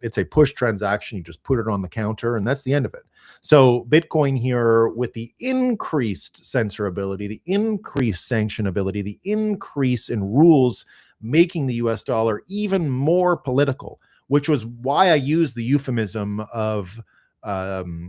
It's a push transaction. You just put it on the counter, and that's the end of it. So Bitcoin here, with the increased censorability, the increased sanctionability, the increase in rules, making the US dollar even more political, which was why I used the euphemism of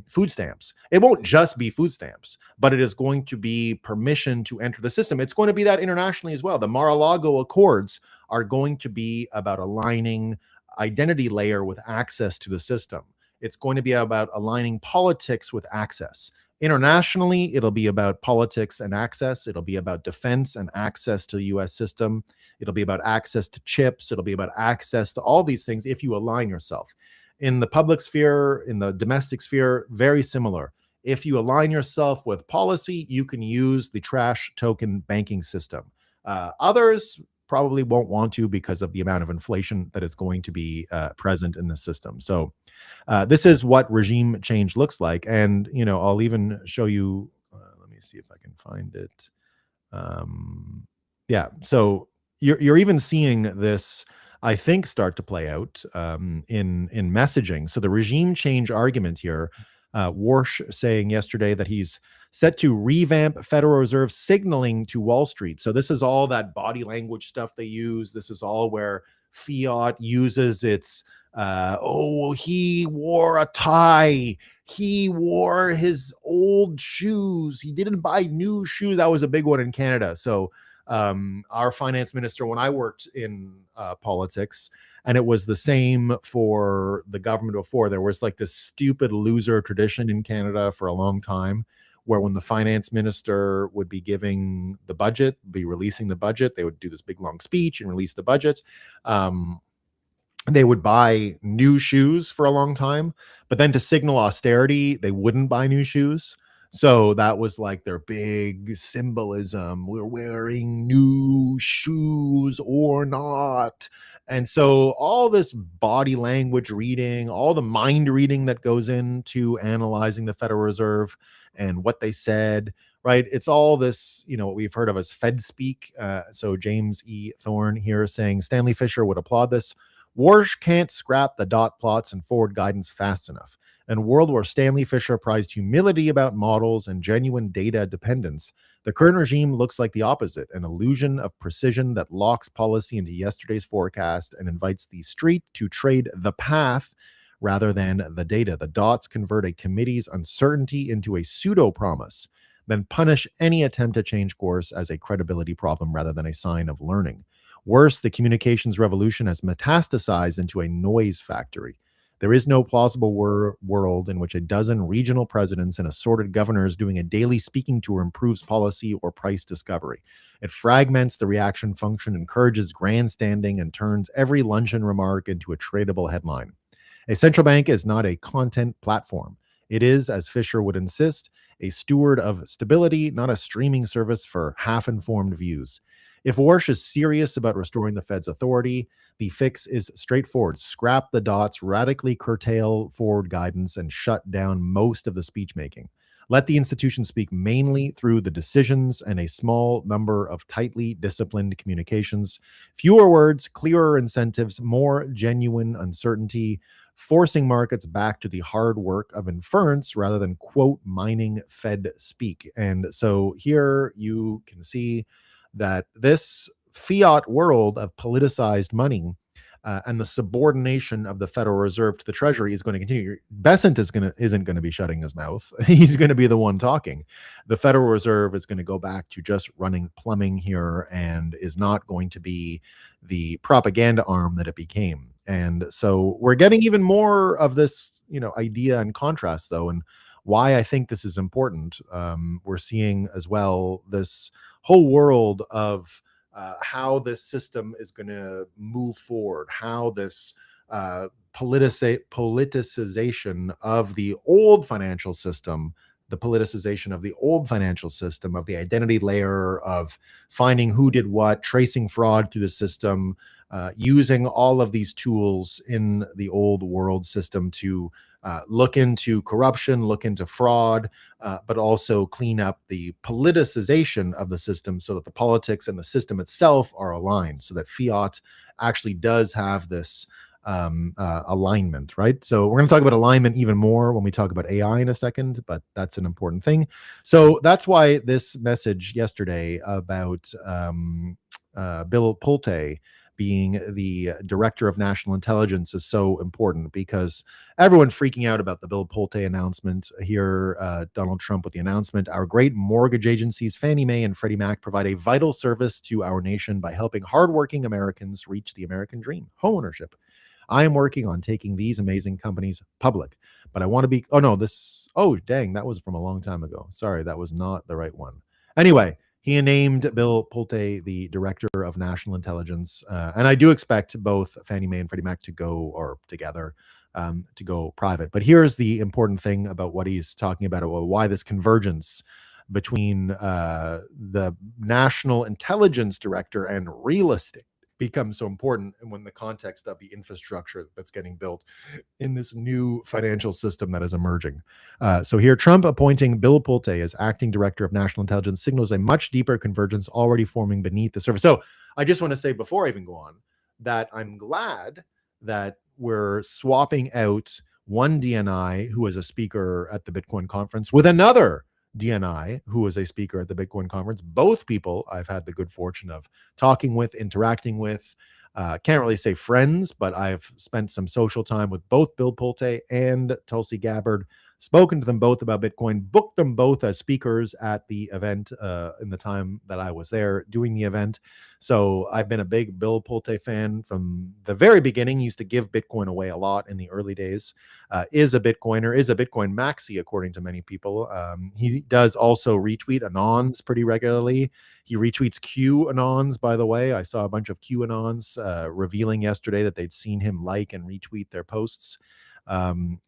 food stamps. It won't just be food stamps, but it is going to be permission to enter the system. It's going to be that internationally as well. The Mar-a-Lago Accords are going to be about aligning identity layer with access to the system. It's going to be about aligning politics with access. Internationally, it'll be about politics and access. It'll be about defense and access to the US system. It'll be about access to chips. It'll be about access to all these things if you align yourself. In the public sphere, in the domestic sphere, very similar. If you align yourself with policy, you can use the trash token banking system. Others probably won't want to because of the amount of inflation that is going to be present in the system. So this is what regime change looks like. And, you know, I'll even show you, let me see if I can find it. Yeah, so you're even seeing this I think, start to play out in messaging. So the regime change argument here, Warsh saying yesterday that he's set to revamp Federal Reserve signaling to Wall Street. So this is all that body language stuff they use. This is all where fiat uses its oh, he wore a tie. He wore his old shoes. He didn't buy new shoes. That was a big one in Canada. So our finance minister, when I worked in politics, and it was the same for the government before, there was like this stupid loser tradition in Canada for a long time where when the finance minister would be giving the budget, be releasing the budget, they would do this big long speech and release the budget. They would buy new shoes for a long time, but then to signal austerity, they wouldn't buy new shoes. So that was like their big symbolism. We're wearing new shoes or not. And so all this body language reading, all the mind reading that goes into analyzing the Federal Reserve and what they said, right? It's all this, what we've heard of as Fed speak. So James E. Thorne here saying Stanley Fischer would applaud this. Warsh can't scrap the dot plots and forward guidance fast enough. In a world where Stanley Fischer prized humility about models and genuine data dependence, the current regime looks like the opposite, an illusion of precision that locks policy into yesterday's forecast and invites the street to trade the path rather than the data. The dots convert a committee's uncertainty into a pseudo-promise, then punish any attempt to change course as a credibility problem rather than a sign of learning. Worse, the communications revolution has metastasized into a noise factory. There is no plausible world in which a dozen regional presidents and assorted governors doing a daily speaking tour improves policy or price discovery. It fragments the reaction function, encourages grandstanding, and turns every luncheon remark into a tradable headline. A central bank is not a content platform. It is, as Fisher would insist, a steward of stability, not a streaming service for half-informed views. If Warsh is serious about restoring the Fed's authority, the fix is straightforward. Scrap the dots, radically curtail forward guidance, and shut down most of the speech making. Let the institution speak mainly through the decisions and a small number of tightly disciplined communications. Fewer words, clearer incentives, more genuine uncertainty, forcing markets back to the hard work of inference rather than quote mining Fed speak. And so here you can see that this fiat world of politicized money and the subordination of the Federal Reserve to the Treasury is going to continue. Besant isn't going to be shutting his mouth. He's going to be the one talking. The Federal Reserve is going to go back to just running plumbing here and is not going to be the propaganda arm that it became. And so we're getting even more of this, idea and contrast, though, and why I think this is important. We're seeing as well this whole world of how this system is going to move forward, how this politicization of the old financial system, of the identity layer, of finding who did what, tracing fraud through the system, using all of these tools in the old world system to look into corruption, look into fraud, but also clean up the politicization of the system so that the politics and the system itself are aligned, so that fiat actually does have this alignment, right? So we're going to talk about alignment even more when we talk about AI in a second, but that's an important thing. So that's why this message yesterday about Bill Pulte being the director of national intelligence is so important, because everyone freaking out about the Bill Pulte announcement here, Donald Trump with the announcement, our great mortgage agencies, Fannie Mae and Freddie Mac, provide a vital service to our nation by helping hardworking Americans reach the American dream, homeownership. I am working on taking these amazing companies public, but I want to be, that was from a long time ago. Sorry, that was not the right one. Anyway, he named Bill Pulte the director of national intelligence. And I do expect both Fannie Mae and Freddie Mac to go private. But here's the important thing about what he's talking about, why this convergence between the national intelligence director and real estate becomes so important when the context of the infrastructure that's getting built in this new financial system that is emerging. So here, Trump appointing Bill Pulte as acting director of national intelligence signals a much deeper convergence already forming beneath the surface. So I just want to say, before I even go on, that I'm glad that we're swapping out one DNI who was a speaker at the Bitcoin conference with another DNI who was a speaker at the Bitcoin conference. Both people I've had the good fortune of talking with, interacting with. Can't really say friends, but I've spent some social time with both Bill Pulte and Tulsi Gabbard, spoken to them both about Bitcoin, booked them both as speakers at the event in the time that I was there doing the event. So I've been a big Bill Pulte fan from the very beginning. Used to give Bitcoin away a lot in the early days. Is a Bitcoiner, is a Bitcoin maxi, according to many people. He does also retweet Anons pretty regularly. He retweets QAnons, by the way. I saw a bunch of QAnons revealing yesterday that they'd seen him like and retweet their posts.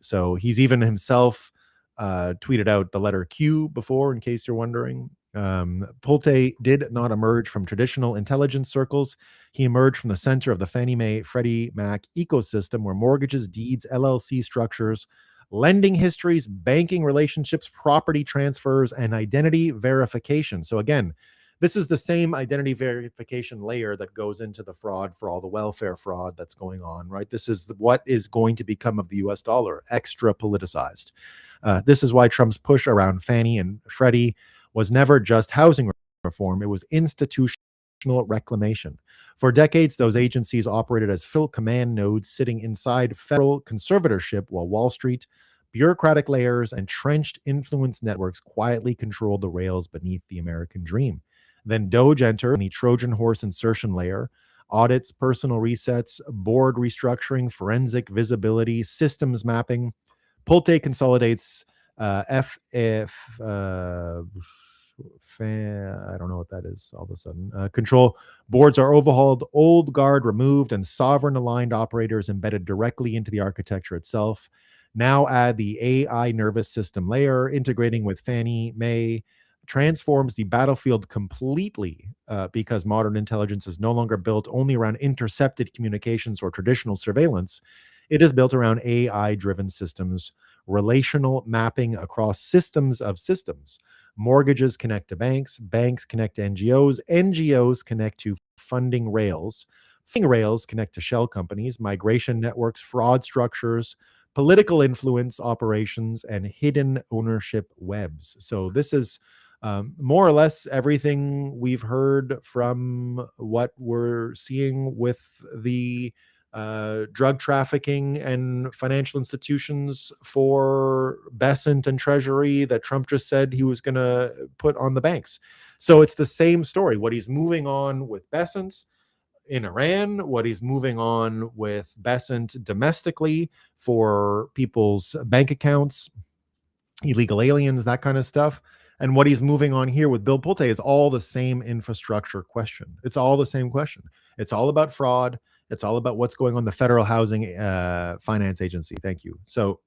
So he's even himself tweeted out the letter Q before, in case you're wondering. Pulte did not emerge from traditional intelligence circles. He emerged from the center of the Fannie Mae Freddie Mac ecosystem, where mortgages, deeds, LLC structures, lending histories, banking relationships, property transfers, and identity verification. So again, this is the same identity verification layer that goes into the fraud for all the welfare fraud that's going on, right? This is what is going to become of the US dollar, extra politicized. This is why Trump's push around Fannie and Freddie was never just housing reform, it was institutional reclamation. For decades, those agencies operated as fill command nodes sitting inside federal conservatorship, while Wall Street, bureaucratic layers, and trenched influence networks quietly controlled the rails beneath the American dream. Then Doge entered the Trojan horse insertion layer, audits, personal resets, board restructuring, forensic visibility, systems mapping. Pulte consolidates I don't know what that is all of a sudden. Control boards are overhauled, old guard removed, and sovereign aligned operators embedded directly into the architecture itself. Now add the AI nervous system layer, integrating with Fannie Mae, transforms the battlefield completely because modern intelligence is no longer built only around intercepted communications or traditional surveillance. It is built around AI-driven systems, relational mapping across systems of systems. Mortgages connect to banks, banks connect to NGOs, NGOs connect to funding rails connect to shell companies, migration networks, fraud structures, political influence operations, and hidden ownership webs. So this is more or less everything we've heard from what we're seeing with the drug trafficking and financial institutions for Besant and Treasury that Trump just said he was going to put on the banks. So it's the same story. What he's moving on with Besant in Iran, what he's moving on with Besant domestically for people's bank accounts, illegal aliens, that kind of stuff. And what he's moving on here with Bill Pulte is all the same infrastructure question. It's all the same question. It's all about fraud. It's all about what's going on in the Federal Housing Finance Agency. Thank you. So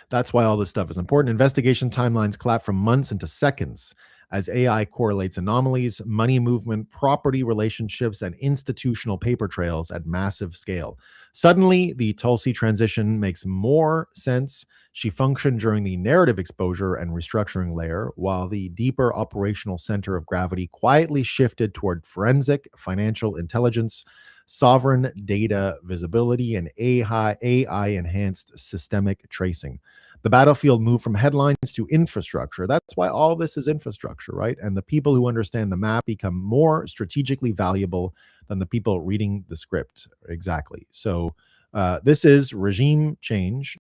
that's why all this stuff is important. Investigation timelines collapse from months into seconds as AI correlates anomalies, money movement, property relationships, and institutional paper trails at massive scale. Suddenly, the Tulsi transition makes more sense. She functioned during the narrative exposure and restructuring layer, while the deeper operational center of gravity quietly shifted toward forensic financial intelligence, sovereign data visibility, and AI-enhanced systemic tracing. The battlefield moved from headlines to infrastructure. That's why all this is infrastructure, right? And the people who understand the map become more strategically valuable than the people reading the script. Exactly. So this is regime change.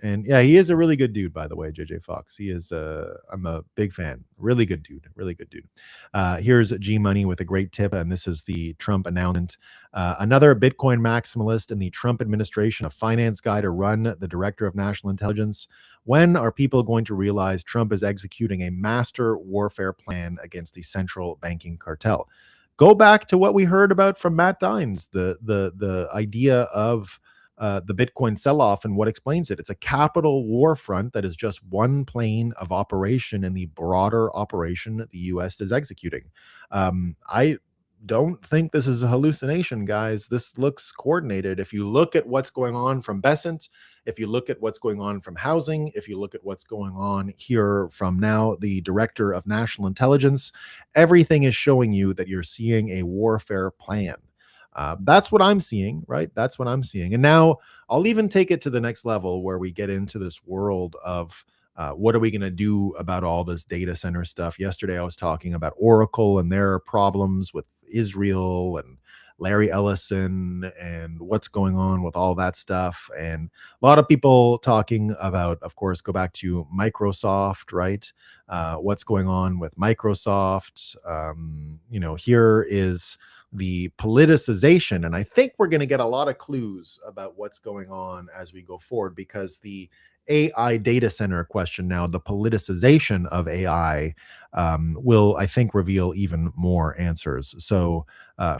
And yeah, he is a really good dude, by the way, JJ Fox. He is, I'm a big fan. Really good dude. Really good dude. Here's G Money with a great tip. And this is the Trump announcement. Another Bitcoin maximalist in the Trump administration, a finance guy to run the director of national intelligence. When are people going to realize Trump is executing a master warfare plan against the central banking cartel? Go back to what we heard about from Matt Dines, the idea of the Bitcoin sell-off and what explains it. It's a capital war front that is just one plane of operation in the broader operation that the U.S. is executing. don't think this is a hallucination, guys. This looks coordinated. If you look at what's going on from Besant, if you look at what's going on from housing, if you look at what's going on here from now, the director of national intelligence, everything is showing you that you're seeing a warfare plan. That's what I'm seeing, right? That's what I'm seeing. And now I'll even take it to the next level where we get into this world of what are we going to do about all this data center stuff? Yesterday, I was talking about Oracle and their problems with Israel and Larry Ellison and what's going on with all that stuff. And a lot of people talking about, of course, go back to Microsoft, right? What's going on with Microsoft? Here is the politicization. And I think we're going to get a lot of clues about what's going on as we go forward, because the AI data center question now, the politicization of AI, will, I think, reveal even more answers. So,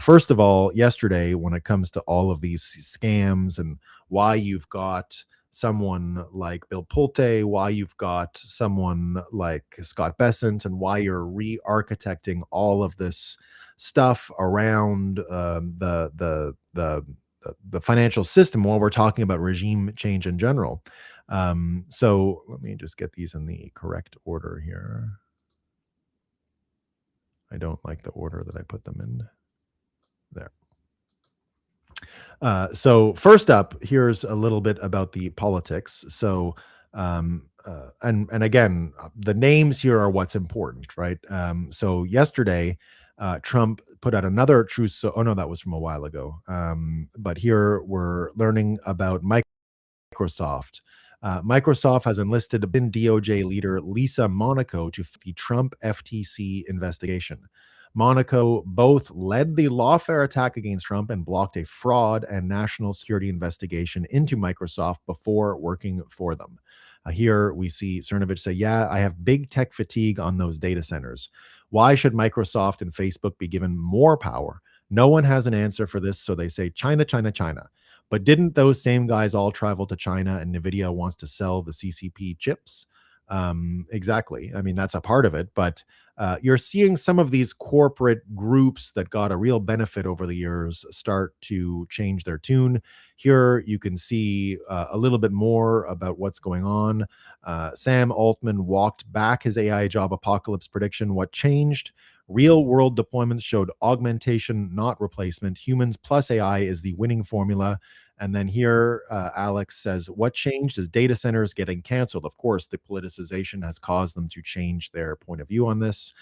first of all, yesterday, when it comes to all of these scams and why you've got someone like Bill Pulte, why you've got someone like Scott Bessent, and why you're re-architecting all of this stuff around the financial system while we're talking about regime change in general. So let me just get these in the correct order here. I don't like the order that I put them in there. So first up, here's a little bit about the politics. So, and again, the names here are what's important, right? So yesterday, Trump put out another truth. So, oh no, that was from a while ago. But here we're learning about Microsoft. Microsoft has enlisted DOJ leader Lisa Monaco to the Trump FTC investigation. Monaco both led the lawfare attack against Trump and blocked a fraud and national security investigation into Microsoft before working for them. Here we see Cernovich say, yeah, I have big tech fatigue on those data centers. Why should Microsoft and Facebook be given more power? No one has an answer for this, so they say China, China, China. But didn't those same guys all travel to China and NVIDIA wants to sell the CCP chips? Exactly. I mean, that's a part of it, but you're seeing some of these corporate groups that got a real benefit over the years start to change their tune. Here you can see a little bit more about what's going on. Sam Altman walked back his AI job apocalypse prediction. What changed? Real world deployments showed augmentation, not replacement. Humans plus AI is the winning formula. And then here, Alex says, what changed is data centers getting canceled. Of course, the politicization has caused them to change their point of view on this.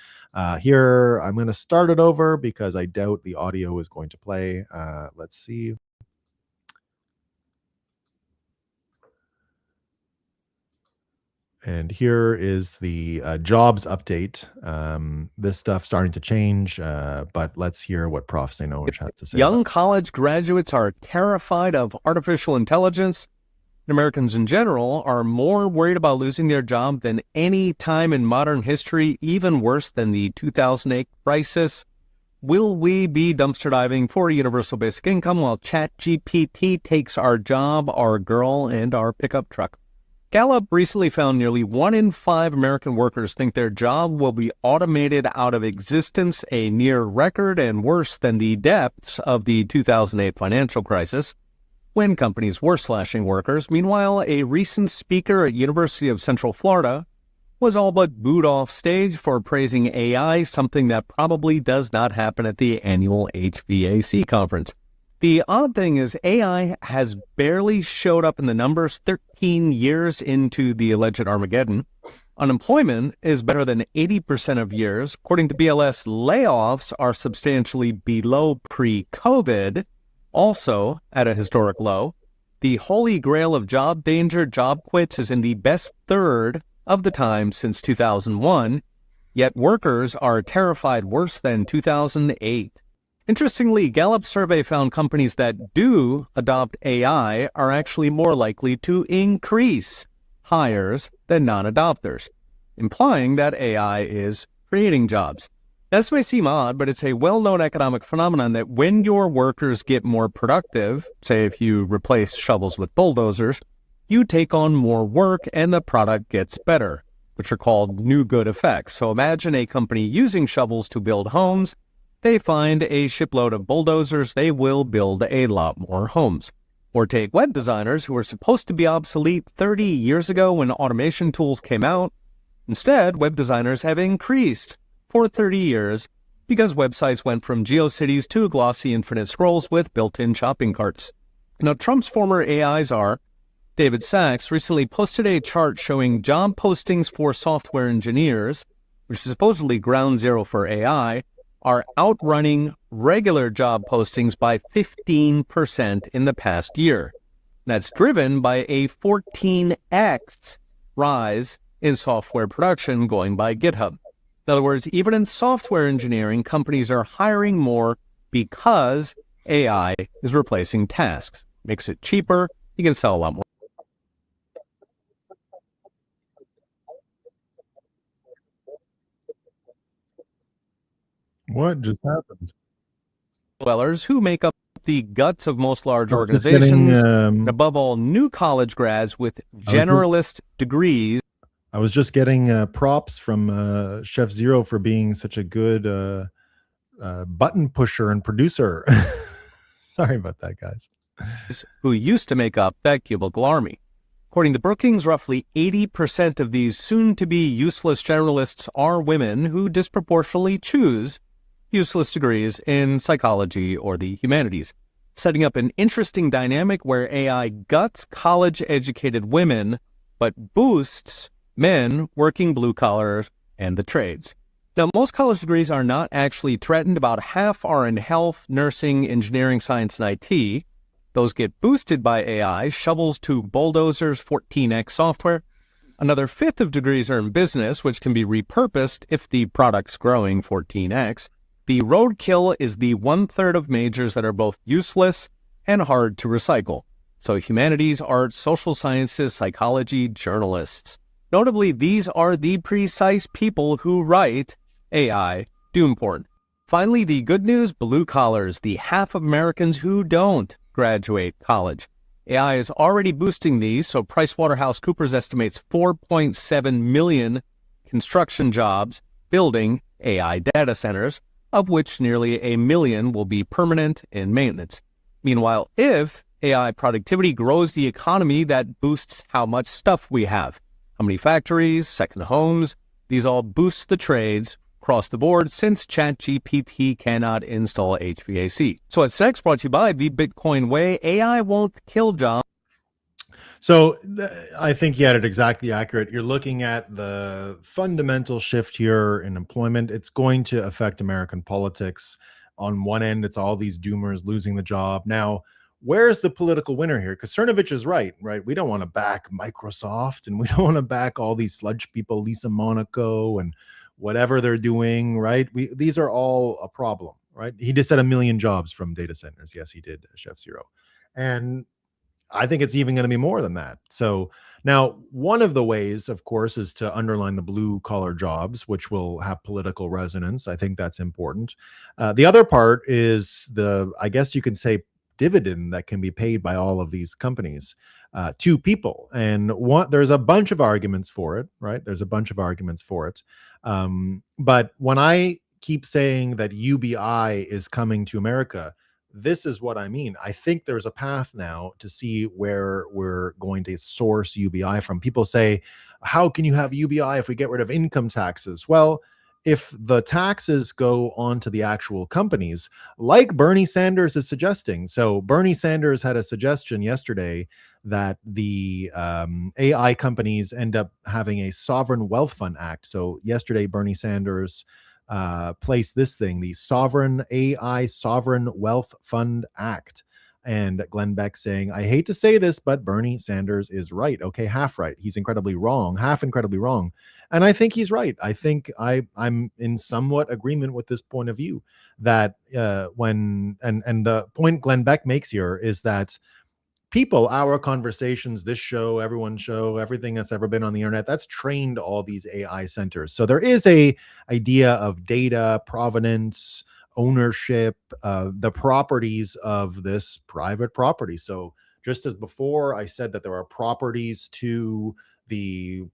Here, I'm going to start it over because I doubt the audio is going to play. Let's see. And here is the jobs update. This stuff starting to change, but let's hear what Prof. Sainovic has to say. Young college graduates are terrified of artificial intelligence. Americans in general are more worried about losing their job than any time in modern history, even worse than the 2008 crisis. Will we be dumpster diving for universal basic income while ChatGPT takes our job, our girl, and our pickup truck? Gallup recently found nearly 1 in 5 American workers think their job will be automated out of existence, a near record and worse than the depths of the 2008 financial crisis, when companies were slashing workers. Meanwhile, a recent speaker at University of Central Florida was all but booed off stage for praising AI, something that probably does not happen at the annual HVAC conference. The odd thing is AI has barely showed up in the numbers 13 years into the alleged Armageddon. Unemployment is better than 80% of years. According to BLS, layoffs are substantially below pre-COVID, also at a historic low. The holy grail of job danger, job quits, is in the best third of the time since 2001, yet workers are terrified worse than 2008. Interestingly, Gallup's survey found companies that do adopt AI are actually more likely to increase hires than non-adopters, implying that AI is creating jobs. This may seem odd, but it's a well-known economic phenomenon that when your workers get more productive, say if you replace shovels with bulldozers, you take on more work and the product gets better, which are called new good effects. So imagine a company using shovels to build homes they find a shipload of bulldozers, they will build a lot more homes. Or take web designers who were supposed to be obsolete 30 years ago when automation tools came out. Instead, web designers have increased for 30 years because websites went from GeoCities to glossy infinite scrolls with built-in shopping carts. Now, Trump's former AI czar, David Sachs, recently posted a chart showing job postings for software engineers, which is supposedly ground zero for AI, are outrunning regular job postings by 15% in the past year. That's driven by a 14x rise in software production going by GitHub. In other words, even in software engineering, companies are hiring more because AI is replacing tasks. Makes it cheaper, you can sell a lot more. What just happened? Dwellers who make up the guts of most large I was just getting, organizations, and above all, new college grads with generalist degrees. I was just getting props from Chef Zero for being such a good button pusher and producer. Sorry about that, guys. Who used to make up that cubicle army. According to Brookings, roughly 80% of these soon-to-be useless generalists are women who disproportionately choose useless degrees in psychology or the humanities, setting up an interesting dynamic where AI guts college-educated women, but boosts men working blue collars and the trades. Now, most college degrees are not actually threatened. About half are in health, nursing, engineering, science, and IT. Those get boosted by AI, shovels to bulldozers, 14x software. Another fifth of degrees are in business, which can be repurposed if the product's growing 14x. The roadkill is the 1/3 of majors that are both useless and hard to recycle. So humanities, art, social sciences, psychology, journalists. Notably, these are the precise people who write AI doom porn. Finally, the good news, blue collars, the half of Americans who don't graduate college. AI is already boosting these, so PricewaterhouseCoopers estimates 4.7 million construction jobs building AI data centers, of which nearly 1 million will be permanent in maintenance. Meanwhile, if AI productivity grows the economy, that boosts how much stuff we have. How many factories, second homes, these all boost the trades across the board since ChatGPT cannot install HVAC. So at Sex, brought to you by the Bitcoin Way, AI won't kill jobs. So I think you had it exactly accurate. You're looking at the fundamental shift here in employment. It's going to affect American politics. On one end, it's all these doomers losing the job. Now, where's the political winner here? Because Cernovich is right? We don't want to back Microsoft, and we don't want to back all these sludge people, Lisa Monaco, and whatever they're doing, right? These are all a problem, right? He just said 1 million jobs from data centers. Yes, he did, Chef Zero. And I think it's even going to be more than that. So now, one of the ways, of course, is to underline the blue collar jobs, which will have political resonance. I think that's important. The other part is I guess you can say, dividend that can be paid by all of these companies to people. And there's a bunch of arguments for it, right? There's a bunch of arguments for it. But when I keep saying that UBI is coming to America, this is what I mean. I think there's a path now to see where we're going to source UBI from. People say, how can you have UBI if we get rid of income taxes? Well, if the taxes go on to the actual companies, like Bernie Sanders is suggesting. So Bernie Sanders had a suggestion yesterday that the AI companies end up having a sovereign wealth fund act. So yesterday, Bernie Sanders placed this thing, the Sovereign AI Sovereign Wealth Fund Act. And Glenn Beck saying, I hate to say this, but Bernie Sanders is right. Okay, half right. He's incredibly wrong, half incredibly wrong. And I think he's right. I think I'm in somewhat agreement with this point of view that the point Glenn Beck makes here is that people, our conversations, this show, everyone's show, everything that's ever been on the internet, that's trained all these AI centers. So there is a idea of data provenance, ownership, the properties of this private property. So just as before I said that there are properties to the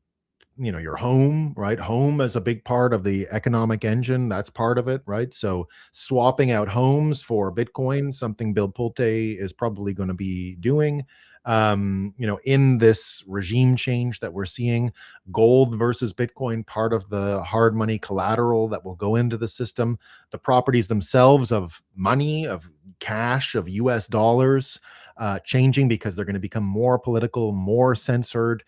your home, right? Home is a big part of the economic engine. That's part of it, right? So swapping out homes for Bitcoin, something Bill Pulte is probably going to be doing. In this regime change that we're seeing, gold versus Bitcoin, part of the hard money collateral that will go into the system, the properties themselves of money, of cash, of US dollars, changing because they're going to become more political, more censored,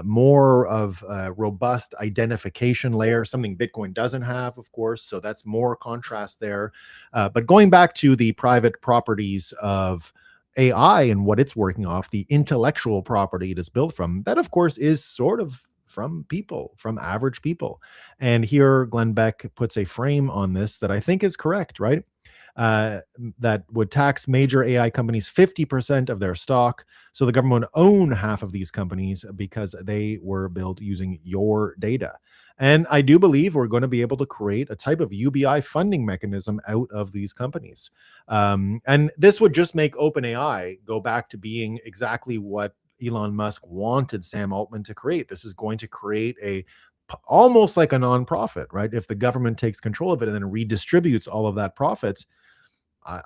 more of a robust identification layer, something Bitcoin doesn't have, of course. So that's more contrast there. But going back to the private properties of AI and what it's working off, the intellectual property it is built from, that of course is sort of from people, from average people. And here Glenn Beck puts a frame on this that I think is correct, right? That would tax major AI companies 50% of their stock. So the government would own half of these companies because they were built using your data. And I do believe we're going to be able to create a type of UBI funding mechanism out of these companies. And this would just make OpenAI go back to being exactly what Elon Musk wanted Sam Altman to create. This is going to create almost like a nonprofit, right? If the government takes control of it and then redistributes all of that profit,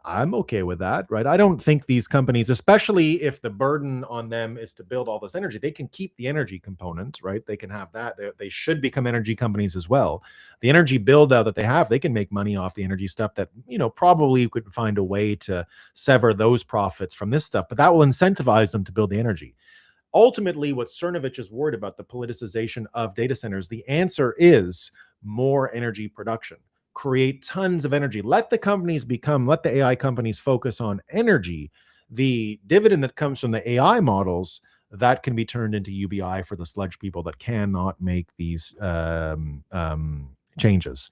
I'm okay with that, right? I don't think these companies, especially if the burden on them is to build all this energy, they can keep the energy component, right? They can have that. They should become energy companies as well. The energy build out that they have, they can make money off the energy stuff that, probably you could find a way to sever those profits from this stuff, but that will incentivize them to build the energy. Ultimately, what Cernovich is worried about, the politicization of data centers, the answer is more energy production. Create tons of energy. Let the AI companies focus on energy. The dividend that comes from the AI models, that can be turned into UBI for the sludge people that cannot make these changes.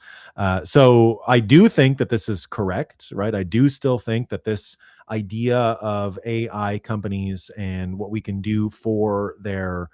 So I do think that this is correct, right? I do still think that this idea of AI companies and what we can do for their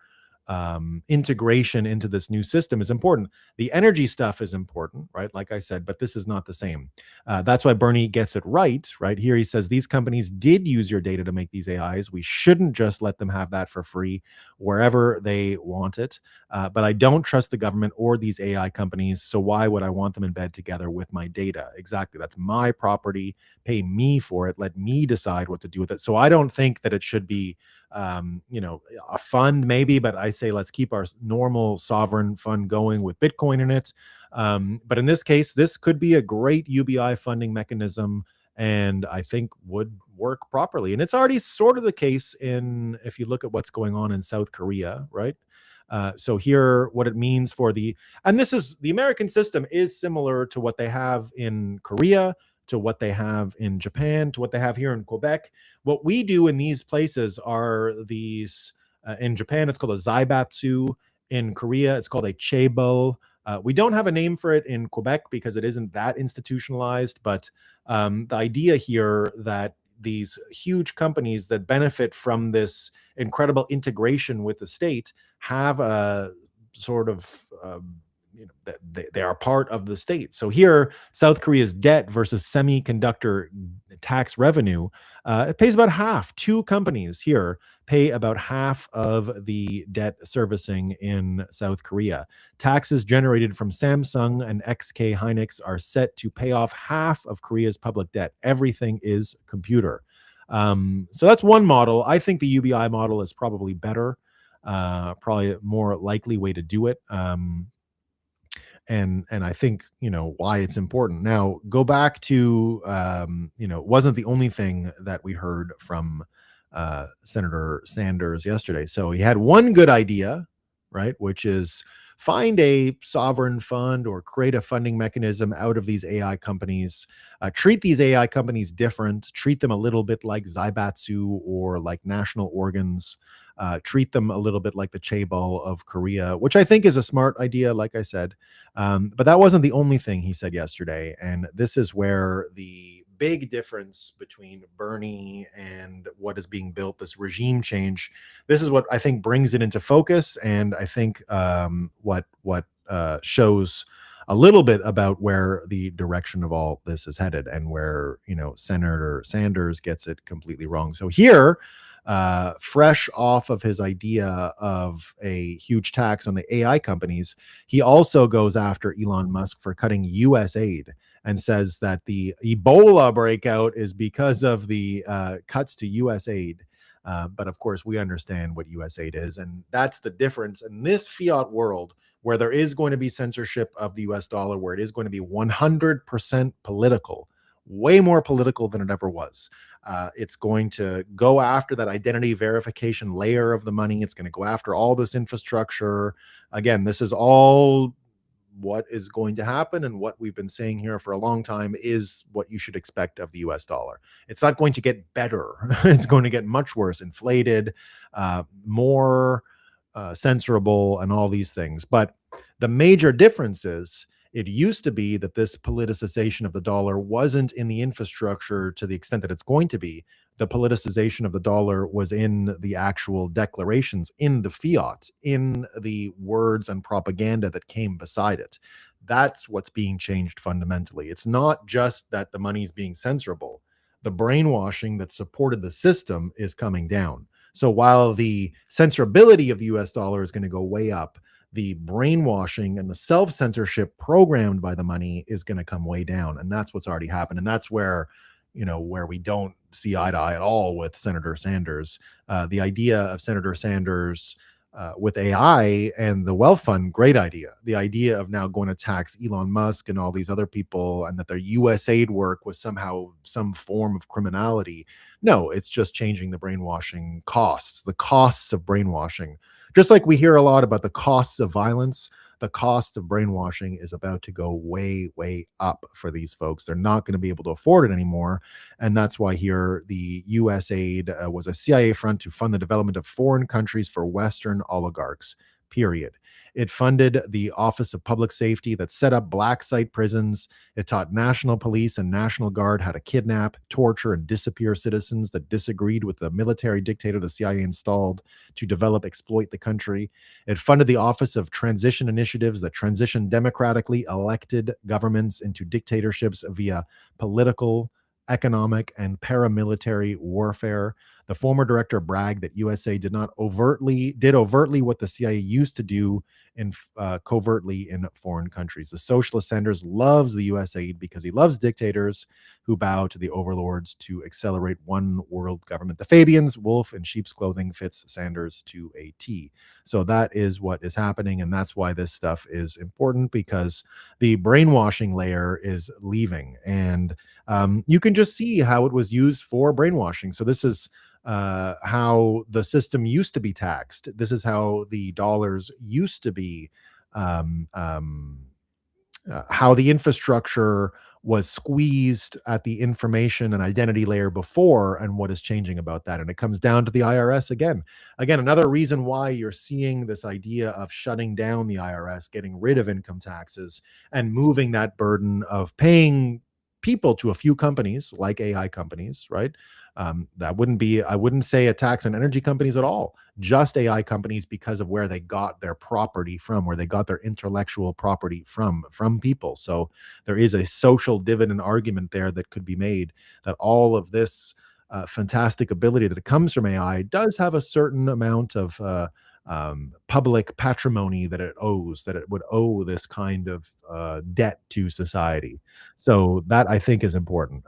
integration into this new system is important. The energy stuff is important, right? Like I said, but this is not the same. That's why Bernie gets it right here. He says these companies did use your data to make these AIs. We shouldn't just let them have that for free wherever they want it. But I don't trust the government or these AI companies. So why would I want them in bed together with my data? Exactly. That's my property. Pay me for it. Let me decide what to do with it. So I don't think that it should be a fund maybe, but I say let's keep our normal sovereign fund going with Bitcoin in it. But in this case, this could be a great UBI funding mechanism, and I think would work properly. And it's already sort of the case if you look at what's going on in South Korea, right? So here, what it means the American system is similar to what they have in Korea, to what they have in Japan, to what they have here in Quebec. What we do in these places are these, in Japan, it's called a zaibatsu. In Korea, it's called a chaebol. We don't have a name for it in Quebec because it isn't that institutionalized, but the idea here that these huge companies that benefit from this incredible integration with the state have a sort of they are part of the state. So here, South Korea's debt versus semiconductor tax revenue, it pays about half. Two companies here pay about half of the debt servicing in South Korea. Taxes generated from Samsung and XK Hynix are set to pay off half of Korea's public debt. Everything is computer. So that's one model. I think the UBI model is probably better, probably a more likely way to do it. And I think why it's important. Now go back to wasn't the only thing that we heard from Senator Sanders yesterday. So he had one good idea, right, which is find a sovereign fund or create a funding mechanism out of these AI companies. Treat these AI companies different. Treat them a little bit like Zaibatsu or like national organs. Treat them a little bit like the chaebol of Korea, which I think is a smart idea, like I said. But that wasn't the only thing he said yesterday. And this is where the big difference between Bernie and what is being built, this regime change, this is what I think brings it into focus. And I think what shows a little bit about where the direction of all this is headed and where, Senator Sanders gets it completely wrong. So here, fresh off of his idea of a huge tax on the AI companies, he also goes after Elon Musk for cutting US aid and says that the Ebola breakout is because of the cuts to US aid. But of course, we understand what US aid is. And that's the difference in this fiat world where there is going to be censorship of the US dollar, where it is going to be 100% political, way more political than it ever was. It's going to go after that identity verification layer of the money. It's going to go after all this infrastructure. Again, this is all what is going to happen, and what we've been saying here for a long time is what you should expect of the US dollar. It's not going to get better. It's going to get much worse, inflated, more censorable, and all these things. But the major difference is it used to be that this politicization of the dollar wasn't in the infrastructure to the extent that it's going to be. The politicization of the dollar was in the actual declarations, in the fiat, in the words and propaganda that came beside it. That's what's being changed fundamentally. It's not just that the money's being censorable. The brainwashing that supported the system is coming down. So while the censorability of the US dollar is going to go way up, the brainwashing and the self-censorship programmed by the money is going to come way down. And that's what's already happened. And that's where, where we don't see eye to eye at all with Senator Sanders. The idea of Senator Sanders with AI and the wealth fund, great idea. The idea of now going to tax Elon Musk and all these other people, and that their US aid work was somehow some form of criminality. No, it's just changing the brainwashing costs, the costs of brainwashing. Just like we hear a lot about the costs of violence, the cost of brainwashing is about to go way, way up for these folks. They're not going to be able to afford it anymore. And that's why here the US aid was a CIA front to fund the development of foreign countries for Western oligarchs, period. It funded the Office of Public Safety that set up black site prisons. It taught national police and National Guard how to kidnap, torture, and disappear citizens that disagreed with the military dictator the CIA installed to exploit the country. It funded the Office of Transition Initiatives that transitioned democratically elected governments into dictatorships via political, economic, and paramilitary warfare. The former director bragged that USA did overtly what the CIA used to do in covertly in foreign countries. The socialist Sanders loves the US aid because he loves dictators who bow to the overlords to accelerate one world government. The Fabians, wolf in sheep's clothing, fits Sanders to a T. So that is what is happening, and that's why this stuff is important, because the brainwashing layer is leaving, and you can just see how it was used for brainwashing. So this is how the system used to be taxed. This is how the dollars used to be, how the infrastructure was squeezed at the information and identity layer before, and what is changing about that. And it comes down to the IRS again. Again, another reason why you're seeing this idea of shutting down the IRS, getting rid of income taxes, and moving that burden of paying people to a few companies like AI companies, right? That wouldn't be, I wouldn't say a tax on energy companies at all, just AI companies, because of where they got their property from, where they got their intellectual property from people. So there is a social dividend argument there that could be made, that all of this fantastic ability that comes from AI does have a certain amount of public patrimony that it owes, that it would owe this kind of debt to society. So that, I think, is important.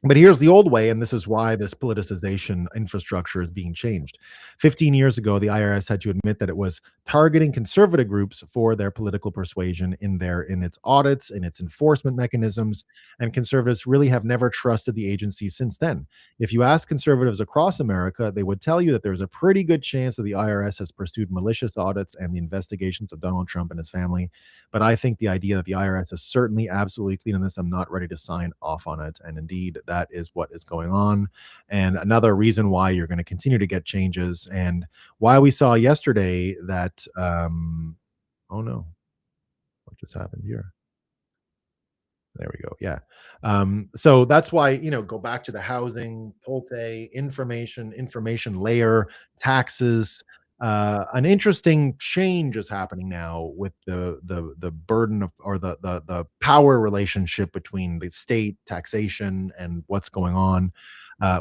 But here's the old way, and this is why this politicization infrastructure is being changed. 15 years ago, the IRS had to admit that it was targeting conservative groups for their political persuasion in its audits, in its enforcement mechanisms, and conservatives really have never trusted the agency since then. If you ask conservatives across America, they would tell you that there's a pretty good chance that the IRS has pursued malicious audits and the investigations of Donald Trump and his family. But I think the idea that the IRS is certainly absolutely clean on this, I'm not ready to sign off on it. And indeed, that is what is going on. And another reason why you're going to continue to get changes, and why we saw yesterday that, oh no, what just happened here? There we go. Yeah. So that's why, go back to the housing, Polte, information layer, taxes. An interesting change is happening now with the burden of, or the power relationship between the state taxation and what's going on.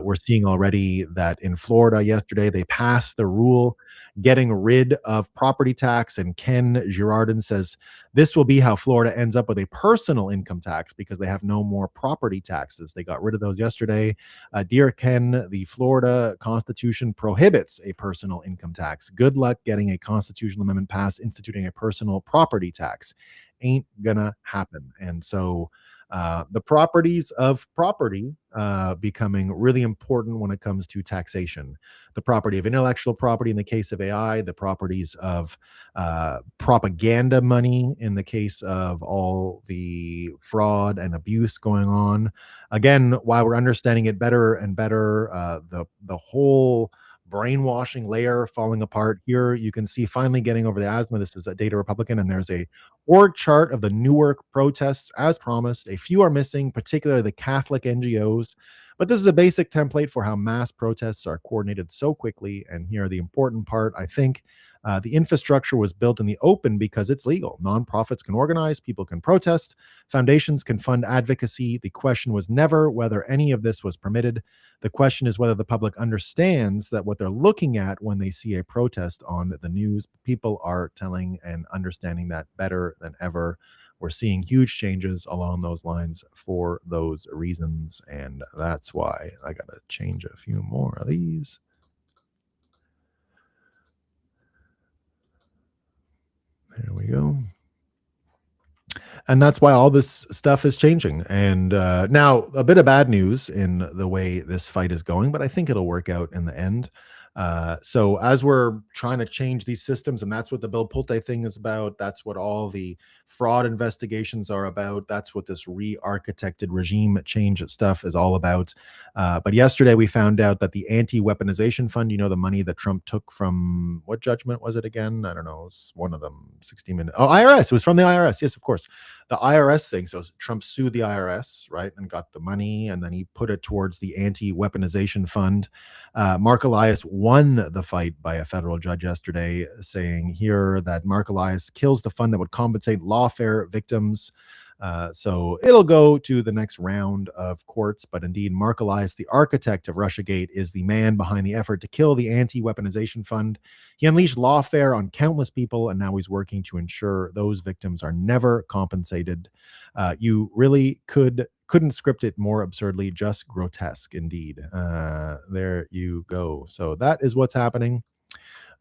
We're seeing already that in Florida yesterday, they passed the rule getting rid of property tax. And Ken Girardin says this will be how Florida ends up with a personal income tax because they have no more property taxes. They got rid of those yesterday. Dear Ken, the Florida Constitution prohibits a personal income tax. Good luck getting a constitutional amendment passed instituting a personal property tax. Ain't gonna happen. And so the properties of property becoming really important when it comes to taxation. The property of intellectual property in the case of AI, the properties of propaganda money in the case of all the fraud and abuse going on. Again, while we're understanding it better and better, the whole brainwashing layer falling apart here. You can see finally getting over the asthma. This is a Data Republican, and there's a org chart of the Newark protests as promised. A few are missing, particularly the Catholic NGOs. But this is a basic template for how mass protests are coordinated so quickly. And here the important part, I think. The infrastructure was built in the open because it's legal. Nonprofits can organize, people can protest, foundations can fund advocacy. The question was never whether any of this was permitted. The question is whether the public understands that what they're looking at when they see a protest on the news. People are telling and understanding that better than ever. We're seeing huge changes along those lines for those reasons. And that's why I got to change a few more of these. There we go. And that's why all this stuff is changing. And now a bit of bad news in the way this fight is going, but I think it'll work out in the end. So as we're trying to change these systems, and that's what the Bill Pulte thing is about, that's what all the fraud investigations are about, that's what this re-architected regime change stuff is all about. But yesterday we found out that the anti-weaponization fund, the money that Trump took from, what judgment was it again? I don't know. It's one of them, 16 minutes. Oh, IRS. It was from the IRS. Yes, of course. The IRS thing. So Trump sued the IRS, right, and got the money, and then he put it towards the anti-weaponization fund. Mark Elias won the fight by a federal judge yesterday, saying here that Mark Elias kills the fund that would compensate lawfare victims. So it'll go to the next round of courts. But indeed, Mark Elias, the architect of Russiagate, is the man behind the effort to kill the anti-weaponization fund. He unleashed lawfare on countless people, and now he's working to ensure those victims are never compensated. You really couldn't script it more absurdly, just grotesque indeed. There you go. So that is what's happening.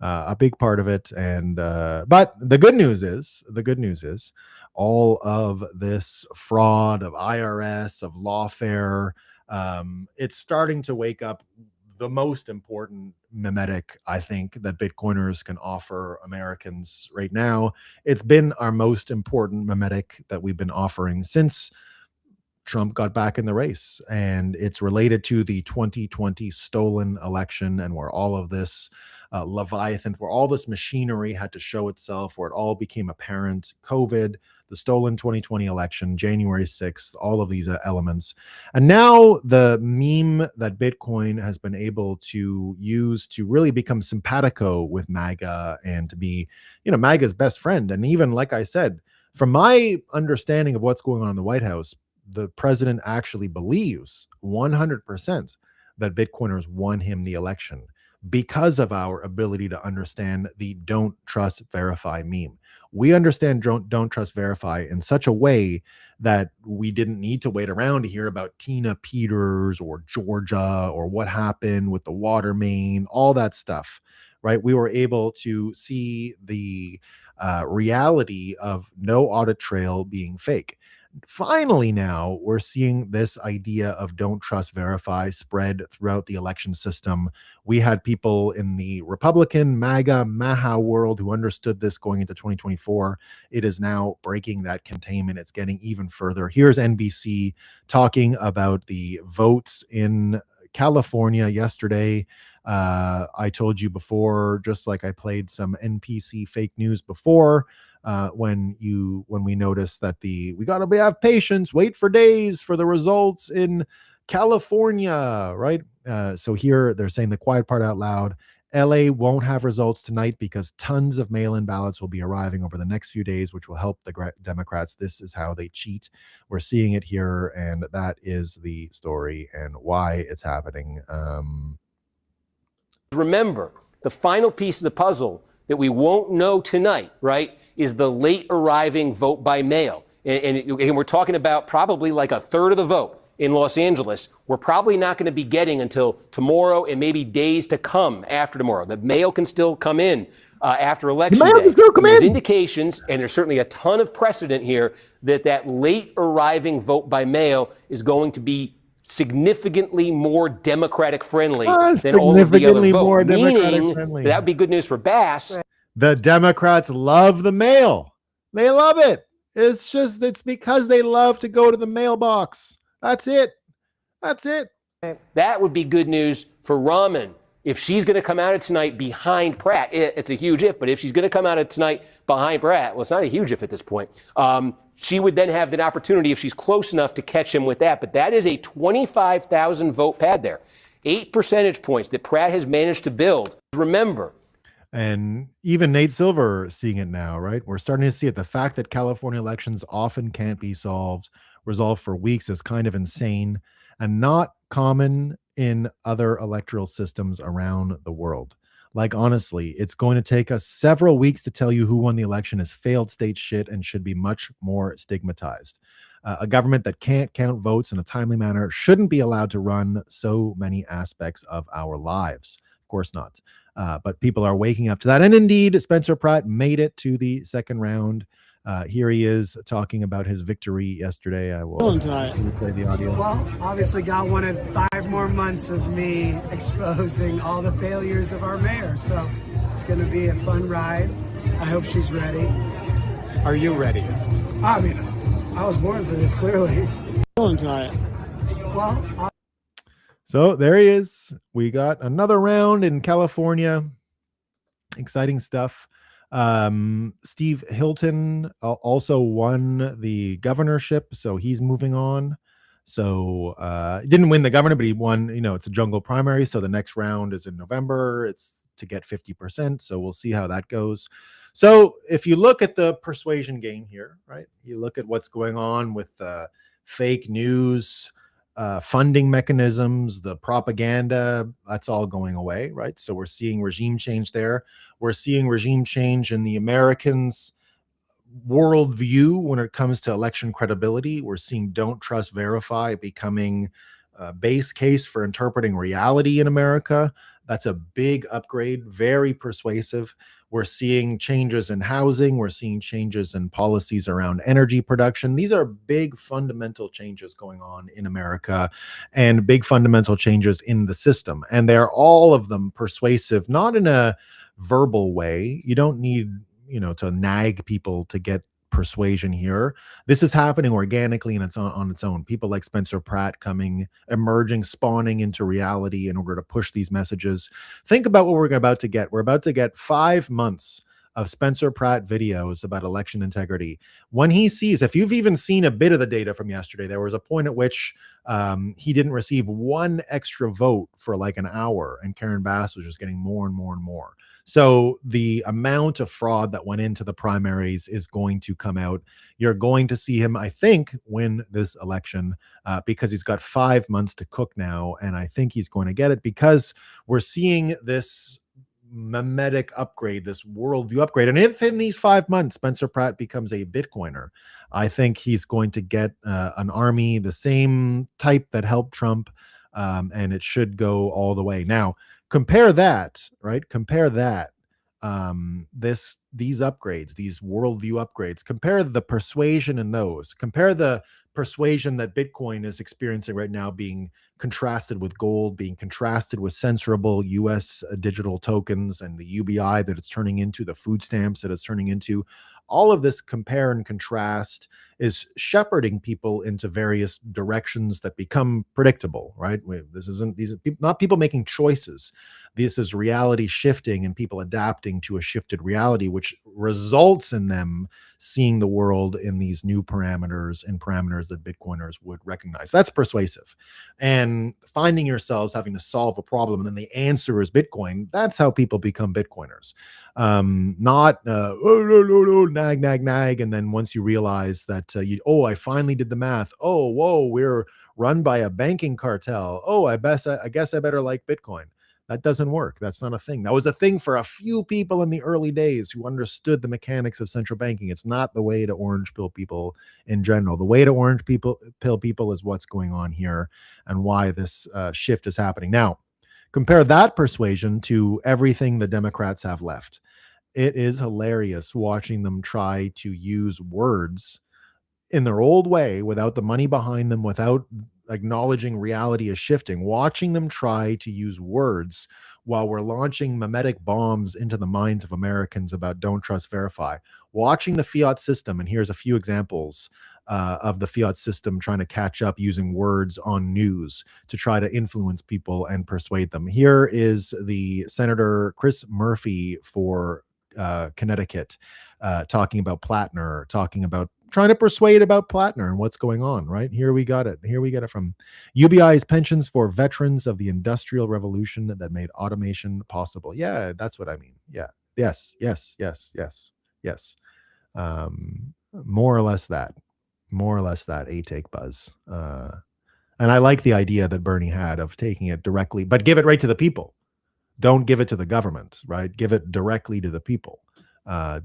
A big part of it. And but the good news is all of this fraud of IRS, of lawfare, it's starting to wake up the most important mimetic, I think, that Bitcoiners can offer Americans right now. It's been our most important mimetic that we've been offering since Trump got back in the race. And it's related to the 2020 stolen election, and where all of this Leviathan, where all this machinery had to show itself, where it all became apparent. COVID, the stolen 2020 election, January 6th, all of these elements. And now the meme that Bitcoin has been able to use to really become simpatico with MAGA and to be, MAGA's best friend. And even, like I said, from my understanding of what's going on in the White House, the president actually believes 100% that Bitcoiners won him the election because of our ability to understand the don't trust verify meme. We understand don't trust verify in such a way that we didn't need to wait around to hear about Tina Peters or Georgia or what happened with the water main, all that stuff, right? We were able to see the reality of no audit trail being fake. Finally, now we're seeing this idea of don't trust verify spread throughout the election system. We had people in the Republican MAGA Maha world who understood this going into 2024. It is now breaking that containment. It's getting even further. Here's NBC talking about the votes in California yesterday. I told you before, just like I played some NPC fake news before, when we noticed that we got to have patience, wait for days for the results in California, right? So here they're saying the quiet part out loud. LA won't have results tonight because tons of mail-in ballots will be arriving over the next few days, which will help the Democrats. This is how they cheat. We're seeing it here, and that is the story and why it's happening. Remember, the final piece of the puzzle that we won't know tonight, right, is the late arriving vote by mail. And we're talking about probably like a third of the vote in Los Angeles. We're probably not going to be getting until tomorrow and maybe days to come after tomorrow. The mail can still come in after election day. There's indications, and there's certainly a ton of precedent here, that that late arriving vote by mail is going to be significantly more Democratic friendly than all of the other votes. Meaning that would be good news for Bass. The Democrats love the mail. They love it. It's because they love to go to the mailbox. That's it. That's it. That would be good news for Rahman. If she's going to come out of tonight behind Pratt, it's a huge if, but if she's going to come out of tonight behind Pratt, well, it's not a huge if at this point. She would then have the opportunity, if she's close enough, to catch him with that. But that is a 25,000 vote pad there. 8 percentage points that Pratt has managed to build. Remember. And even Nate Silver seeing it now, right? We're starting to see it. The fact that California elections often can't be resolved for weeks is kind of insane and not common in other electoral systems around the world. Like, honestly, it's going to take us several weeks to tell you who won the election is failed state shit and should be much more stigmatized. A government that can't count votes in a timely manner shouldn't be allowed to run so many aspects of our lives. Of course not. But people are waking up to that. And indeed, Spencer Pratt made it to the second round. Here he is talking about his victory yesterday. I will play the audio. Well, obviously God wanted 5 more months of me exposing all the failures of our mayor. So it's going to be a fun ride. I hope she's ready. Are you ready? I mean, I was born for this, clearly. Tonight. Well, so there he is. We got another round in California. Exciting stuff. Steve Hilton also won the governorship, so he's moving on. So didn't win the governor, but he won. It's a jungle primary, so the next round is in November. It's to get 50%, so we'll see how that goes. So if you look at the persuasion game here, right, you look at what's going on with fake news, funding mechanisms, the propaganda, that's all going away, right? So we're seeing regime change there. We're seeing regime change in the Americans' worldview when it comes to election credibility. We're seeing don't trust, verify becoming a base case for interpreting reality in America. That's a big upgrade, very persuasive. We're seeing changes in housing. We're seeing changes in policies around energy production. These are big fundamental changes going on in America and big fundamental changes in the system. And they're all of them persuasive, not in a verbal way. You don't need, to nag people to get persuasion here. This is happening organically and it's on its own. People like Spencer Pratt emerging, spawning into reality in order to push these messages. Think about what we're about to get. We're about to get 5 months of Spencer Pratt videos about election integrity. When he sees, if you've even seen a bit of the data from yesterday, there was a point at which he didn't receive one extra vote for like an hour, and Karen Bass was just getting more and more and more. So the amount of fraud that went into the primaries is going to come out. You're going to see him, I think, win this election because he's got 5 months to cook now. And I think he's going to get it because we're seeing this mimetic upgrade, this worldview upgrade. And if in these 5 months, Spencer Pratt becomes a Bitcoiner, I think he's going to get an army, the same type that helped Trump. And it should go all the way. Now, compare that, right? Compare that, these upgrades, these worldview upgrades. Compare the persuasion in those. Compare the persuasion that Bitcoin is experiencing right now being contrasted with gold, being contrasted with censorable US digital tokens and the UBI that it's turning into, the food stamps that it's turning into. All of this compare and contrast is shepherding people into various directions that become predictable, right? These are not people making choices. This is reality shifting and people adapting to a shifted reality, which results in them seeing the world in these new parameters and parameters that Bitcoiners would recognize. That's persuasive. And finding yourselves having to solve a problem and then the answer is Bitcoin, that's how people become Bitcoiners. Not oh no no no nag nag nag, and then once you realize that I finally did the math. Oh whoa, we're run by a banking cartel. Oh, I guess I better like Bitcoin. That doesn't work. That's not a thing. That was a thing for a few people in the early days who understood the mechanics of central banking. It's not the way to orange pill people in general. The way to orange pill people is what's going on here and why this shift is happening. Now, compare that persuasion to everything the Democrats have left. It is hilarious watching them try to use words in their old way without the money behind them, without acknowledging reality is shifting, watching them try to use words while we're launching mimetic bombs into the minds of Americans about don't trust, verify, watching the fiat system. And here's a few examples of the fiat system trying to catch up using words on news to try to influence people and persuade them. Here is the Senator Chris Murphy for Connecticut talking about Plattner, talking about trying to persuade about Plattner and what's going on, right? Here we got it. Here we get it from UBI's pensions for veterans of the Industrial Revolution that made automation possible. Yeah, that's what I mean. Yeah. Yes. More or less that. A take buzz. And I like the idea that Bernie had of taking it directly, but give it right to the people. Don't give it to the government, right? Give it directly to the people.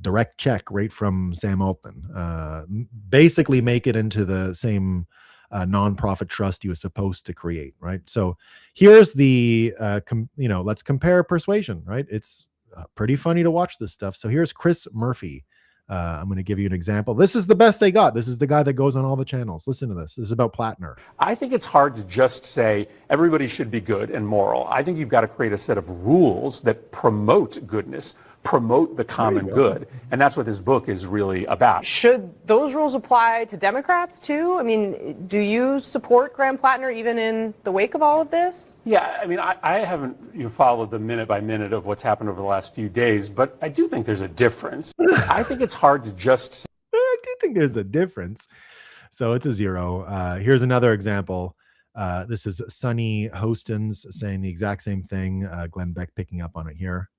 Direct check right from Sam Altman. Basically make it into the same nonprofit trust he was supposed to create, right? So here's the, let's compare persuasion, right? It's pretty funny to watch this stuff. So here's Chris Murphy. I'm going to give you an example. This is the best they got. This is the guy that goes on all the channels. Listen to this. This is about Plattner. I think it's hard to just say everybody should be good and moral. I think you've got to create a set of rules that promote goodness, promote the common good. And that's what this book is really about. Should those rules apply to Democrats too? I mean, do you support Graham Plattner even in the wake of all of this? Yeah, I mean, I haven't followed the minute by minute of what's happened over the last few days, but I do think there's a difference. I think it's hard to just say. I do think there's a difference. So it's a zero. Here's another example. This is Sonny Hostins saying the exact same thing. Glenn Beck picking up on it here.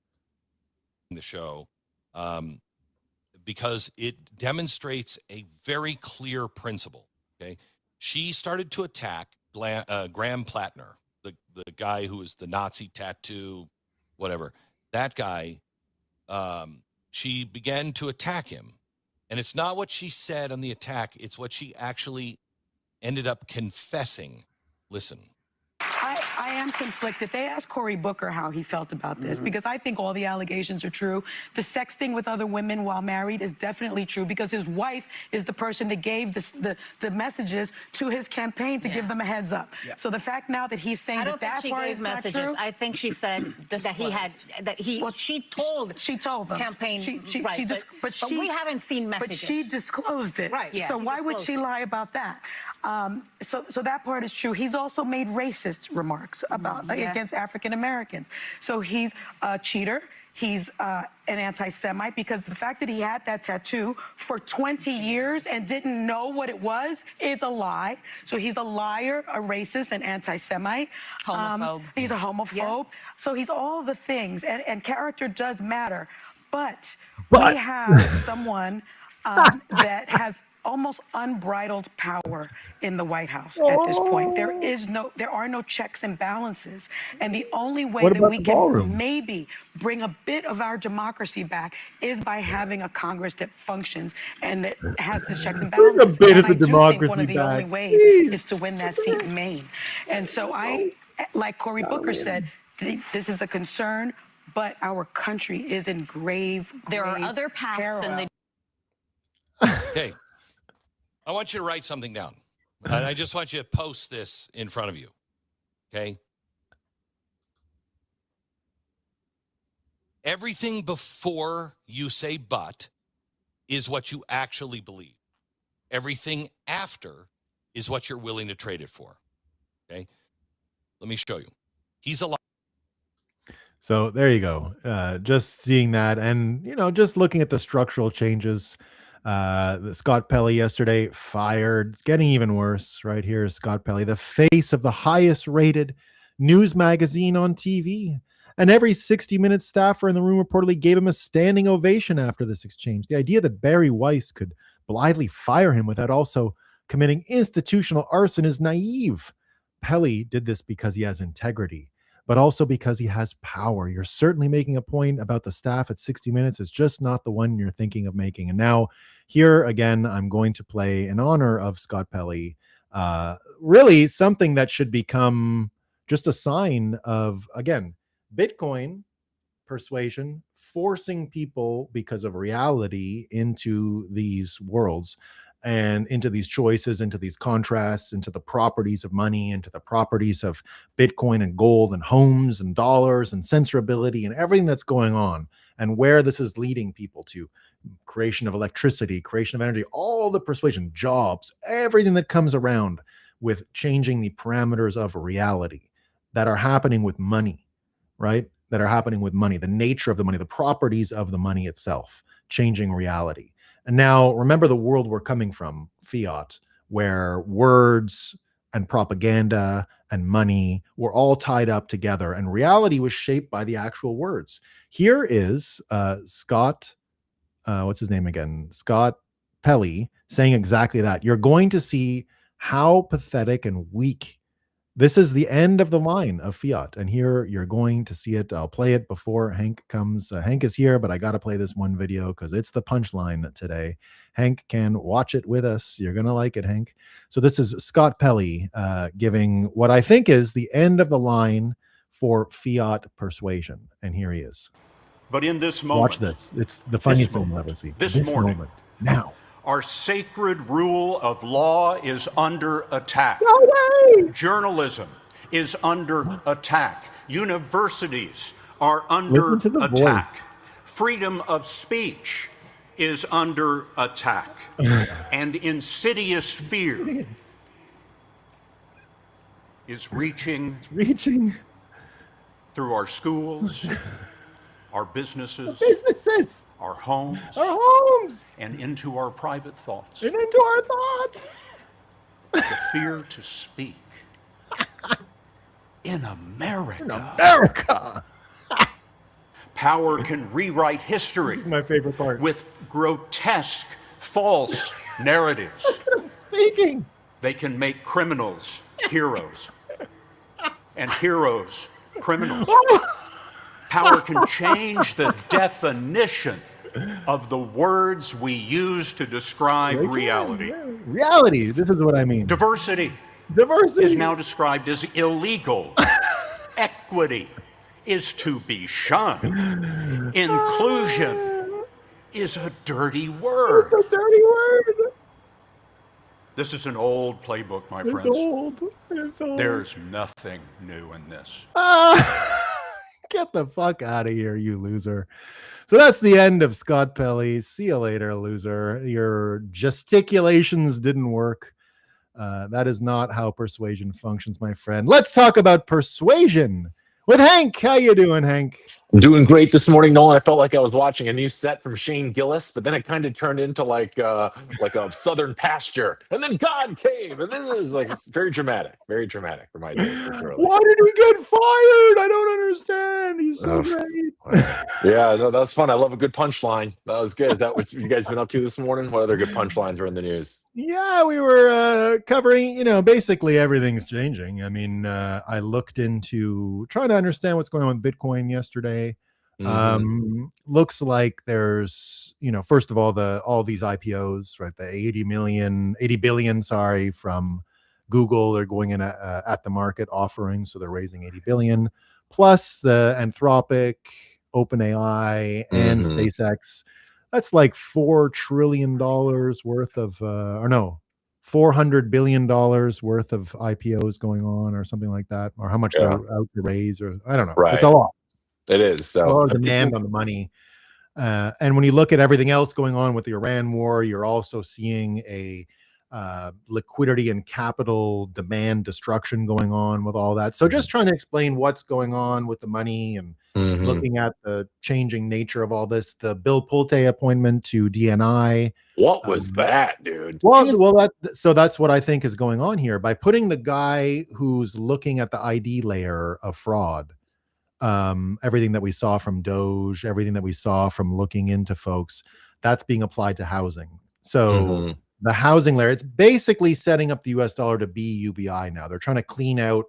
The show, because it demonstrates a very clear principle. Okay, she started to attack Graham Plattner, the guy who is the Nazi tattoo, whatever. That guy, she began to attack him, and it's not what she said on the attack; it's what she actually ended up confessing. Listen. I am conflicted. They asked Cory Booker how he felt about this because I think all the allegations are true. The sexting with other women while married is definitely true because his wife is the person that gave the messages to his campaign to give them a heads up. Yeah. So the fact now that he's saying that part is messages. Not true, I think she said that he had she told them campaign but we haven't seen messages. But she disclosed it. Right. Yeah, so why would she lie about that? So that part is true. He's also made racist remarks about against African Americans. So he's a cheater. He's an anti-Semite because the fact that he had that tattoo for 20 years and didn't know what it was is a lie. So he's a liar, a racist, an anti-Semite. Homophobe. He's a homophobe. Yeah. So he's all the things, and character does matter. But we have someone that has almost unbridled power in the White House at this point. There are no checks and balances. And the only way that we can maybe bring a bit of our democracy back is by having a Congress that functions and that has these checks and balances. A bit of the I do democracy think one of the back. only ways is to win that seat in Maine. And so like Cory Booker said, this is a concern, but our country is in grave There are other paths in the Okay. I want you to write something down. And I just want you to post this in front of you. Okay? Everything before you say but is what you actually believe. Everything after is what you're willing to trade it for. Okay. Let me show you. He's alive. So there you go. Just seeing that, and just looking at the structural changes. The Scott Pelley yesterday fired. It's getting even worse. Right here is Scott Pelley, the face of the highest rated news magazine on TV. And every 60 Minutes staffer in the room reportedly gave him a standing ovation after this exchange. The idea that Barry Weiss could blithely fire him without also committing institutional arson is naive. Pelley did this because he has integrity, but also because he has power. You're certainly making a point about the staff at 60 Minutes. It's just not the one you're thinking of making. And now here again, I'm going to play in honor of Scott Pelley. Really something that should become just a sign of, again, Bitcoin persuasion, forcing people because of reality into these worlds and into these choices, into these contrasts, into the properties of money, into the properties of Bitcoin and gold and homes and dollars and censorability and everything that's going on, and where this is leading people to. Creation of electricity, creation of energy, all the persuasion, jobs, everything that comes around with changing the parameters of reality that are happening with money, right? That are happening with money, the nature of the money, the properties of the money itself, changing reality. And now remember the world we're coming from, fiat, where words and propaganda and money were all tied up together, and reality was shaped by the actual words. Here is Scott, what's his name again? Scott Pelley saying exactly that. You're going to see how pathetic and weak. This is the end of the line of fiat. And here you're going to see it. I'll play it before Hank comes. Hank is here, but I got to play this one video because it's the punchline today. Hank can watch it with us. You're going to like it, Hank. So this is Scott Pelley giving what I think is the end of the line for fiat persuasion. And here he is. But in this moment, watch this. It's the funniest thing you'll ever see. This morning, moment, now. Our sacred rule of law is under attack. No way! Journalism is under attack. Universities are under attack. Voice. Freedom of speech is under attack. And insidious fear is reaching through our schools, our businesses, our homes, and into our private thoughts. The fear to speak in America. Power can rewrite history. My favorite part. With grotesque, false narratives. I'm speaking. They can make criminals heroes, and heroes criminals. Power can change the definition of the words we use to describe reality. Reality. This is what I mean. Diversity is now described as illegal. Equity is to be shunned. Inclusion is a dirty word. It's a dirty word. This is an old playbook, my friends. It's old. There's nothing new in this. Get the fuck out of here, you loser. So that's the end of Scott Pelley. See you later, loser. Your gesticulations didn't work. That is not how persuasion functions, my friend. Let's talk about persuasion with Hank. How you doing, Hank? I'm doing great this morning, Nolan. I felt like I was watching a new set from Shane Gillis, but then it kind of turned into like a Southern pasture, and then God came, and then it was like very dramatic for my days this early. Why did he get fired? I don't understand. He's so great. Yeah, no, that was fun. I love a good punchline. That was good. Is that what you guys been up to this morning? What other good punchlines are in the news? Yeah, we were covering, basically everything's changing. I mean, I looked into trying to understand what's going on with Bitcoin yesterday. Looks like there's, first of all, these IPOs, right? The 80 billion, from Google. They're going in at the market offering. So they're raising 80 billion plus the Anthropic, OpenAI, and SpaceX. That's like $4 trillion worth of, $400 billion worth of IPOs going on, or something like that, or how much they're out to raise, or I don't know. Right. It's a lot. It is. So a lot of demand on the money. And when you look at everything else going on with the Iran war, you're also seeing a liquidity and capital demand destruction going on with all that. So just trying to explain what's going on with the money and looking at the changing nature of all this. The Bill Pulte appointment to DNI. What was that, dude? So that's what I think is going on here. By putting the guy who's looking at the ID layer of fraud, everything that we saw from Doge, everything that we saw from looking into folks, that's being applied to housing. So the housing layer, it's basically setting up the US dollar to be UBI now. They're trying to clean out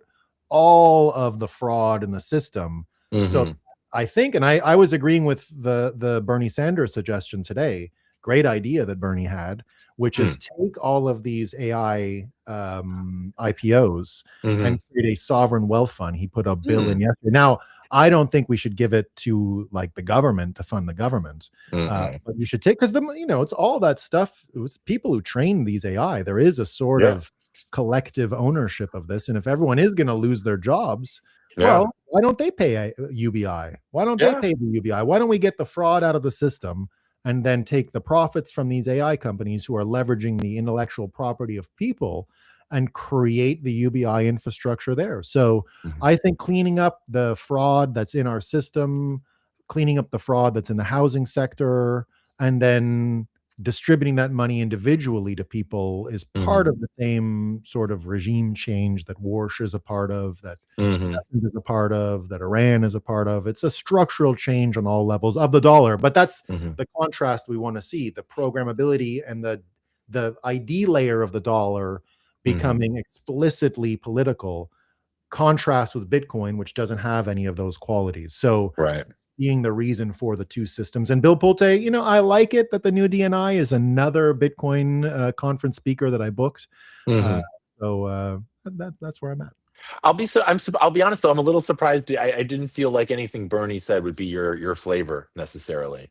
all of the fraud in the system. So I think, and I was agreeing with the Bernie Sanders suggestion today, great idea that Bernie had, which is take all of these AI IPOs and create a sovereign wealth fund. He put a bill in yesterday. Now, I don't think we should give it to like the government to fund the government, but you should take, because it's all that stuff. It was people who trained these AI. There is a sort of collective ownership of this, and if everyone is going to lose their jobs, well, why don't they pay UBI? Why don't they pay the UBI? Why don't we get the fraud out of the system and then take the profits from these AI companies who are leveraging the intellectual property of people and create the UBI infrastructure there? So I think cleaning up the fraud that's in our system, cleaning up the fraud that's in the housing sector, and then distributing that money individually to people is part of the same sort of regime change that Warsh is a part of, that is a part of, that Iran is a part of. It's a structural change on all levels of the dollar, but that's the contrast we want to see: the programmability and the ID layer of the dollar becoming explicitly political, contrast with Bitcoin, which doesn't have any of those qualities. So being the reason for the two systems. And Bill Pulte, I like it that the new DNI is another Bitcoin conference speaker that I booked. So that's where I'm at. I'll be honest though, I'm a little surprised. I didn't feel like anything Bernie said would be your flavor necessarily.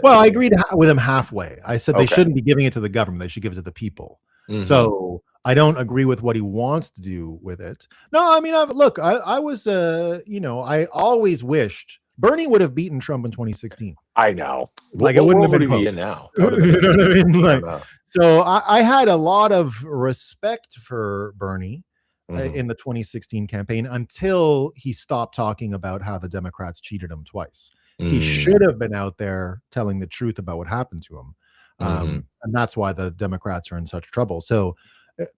Well, I agreed with him halfway. I said they shouldn't be giving it to the government; they should give it to the people. So I don't agree with what he wants to do with it. No, I mean, I was, I always wished Bernie would have beaten Trump in 2016. I know. Like, it wouldn't have been close. Now. You know what I mean? Like, so I had a lot of respect for Bernie in the 2016 campaign until he stopped talking about how the Democrats cheated him twice. He should have been out there telling the truth about what happened to him. And that's why the Democrats are in such trouble. So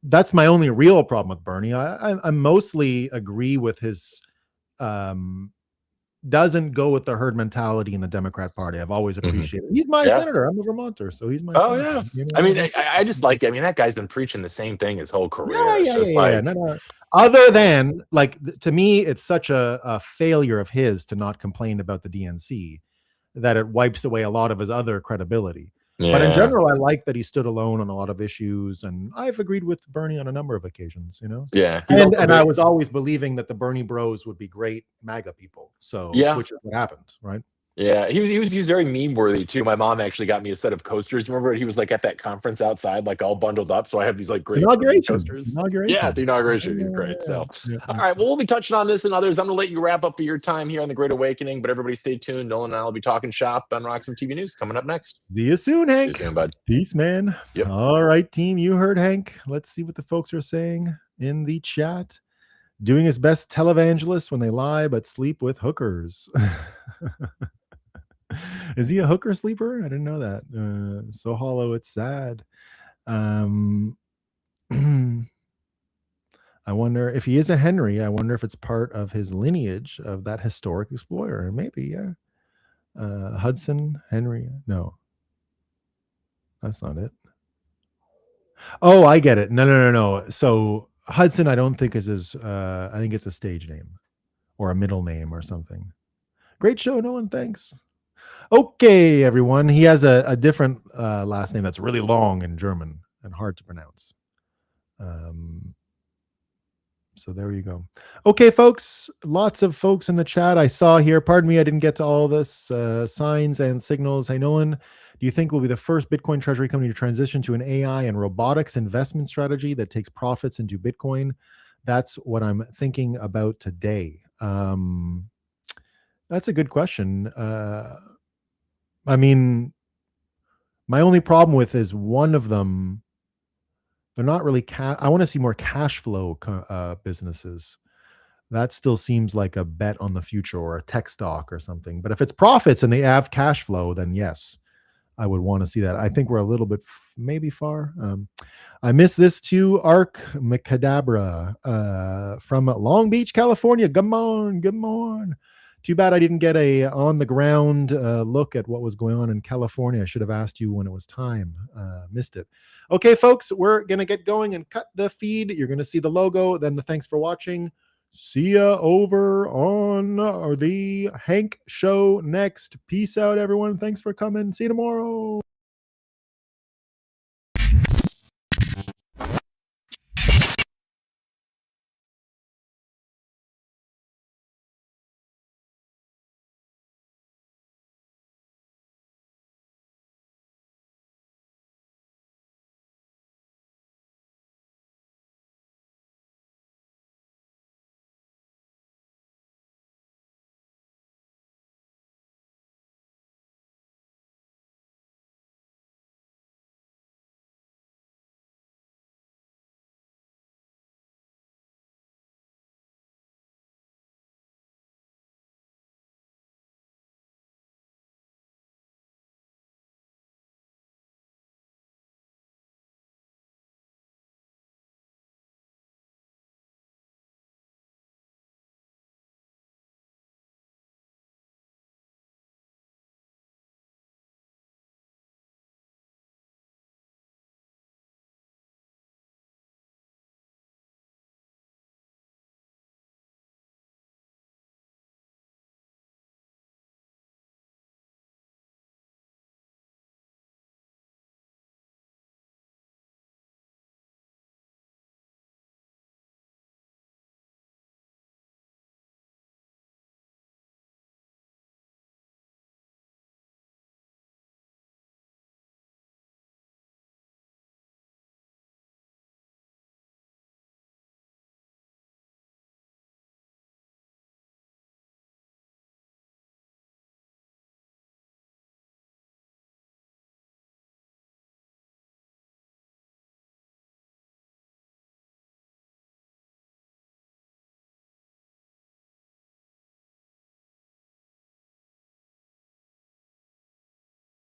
that's my only real problem with Bernie. I mostly agree with his doesn't go with the herd mentality in the Democrat Party. I've always appreciated it. He's my senator. I'm a Vermonter, so he's my senator. I mean, I just like, that guy's been preaching the same thing his whole career. No. Other than, like, to me, it's such a failure of his to not complain about the DNC that it wipes away a lot of his other credibility. But in general, I like that he stood alone on a lot of issues, and I've agreed with Bernie on a number of occasions, And I was always believing that the Bernie bros would be great MAGA people. So, which is what happened, right? Yeah, he was very meme worthy too. My mom actually got me a set of coasters. Remember, he was like at that conference outside, like all bundled up. So I have these like great coasters. Yeah, the inauguration. He's great. So, all right. Well, we'll be touching on this and others. I'm going to let you wrap up your time here on the Great Awakening. But everybody, stay tuned. Nolan and I will be talking shop on Roxham TV News coming up next. See you soon, Hank. See you soon, bud. Peace, man. Yep. All right, team. You heard Hank. Let's see what the folks are saying in the chat. Doing his best televangelist when they lie but sleep with hookers. Is he a hooker sleeper? I didn't know that. So hollow, it's sad. I wonder if he is a Henry. I wonder if it's part of his lineage of that historic explorer. Maybe, yeah. Hudson, Henry. No, that's not it. Oh, I get it. No. So Hudson, I don't think is his. I think it's a stage name or a middle name or something. Great show, Nolan. Thanks. Okay, everyone. He has a different last name that's really long in German and hard to pronounce. So there you go. Okay, folks. Lots of folks in the chat I saw here. Pardon me, I didn't get to all this. Signs and signals. Hey, Nolan, do you think we'll be the first Bitcoin treasury company to transition to an AI and robotics investment strategy that takes profits into Bitcoin? That's what I'm thinking about today. That's a good question. I mean, my only problem with is one of them They're not really I want to see more cash flow businesses. That still seems like a bet on the future or a tech stock or something. But if it's profits and they have cash flow, then yes, I would want to see that. I think we're a little bit maybe far. I miss this too. Arc Macadabra from Long Beach, California. Come on, come on. Too bad I didn't get a on the ground look at what was going on in California. I should have asked you when it was time. Missed it. Okay, folks, we're going to get going and cut the feed. You're going to see the logo, then the thanks for watching. See ya over on the Hank Show next. Peace out, everyone. Thanks for coming. See you tomorrow.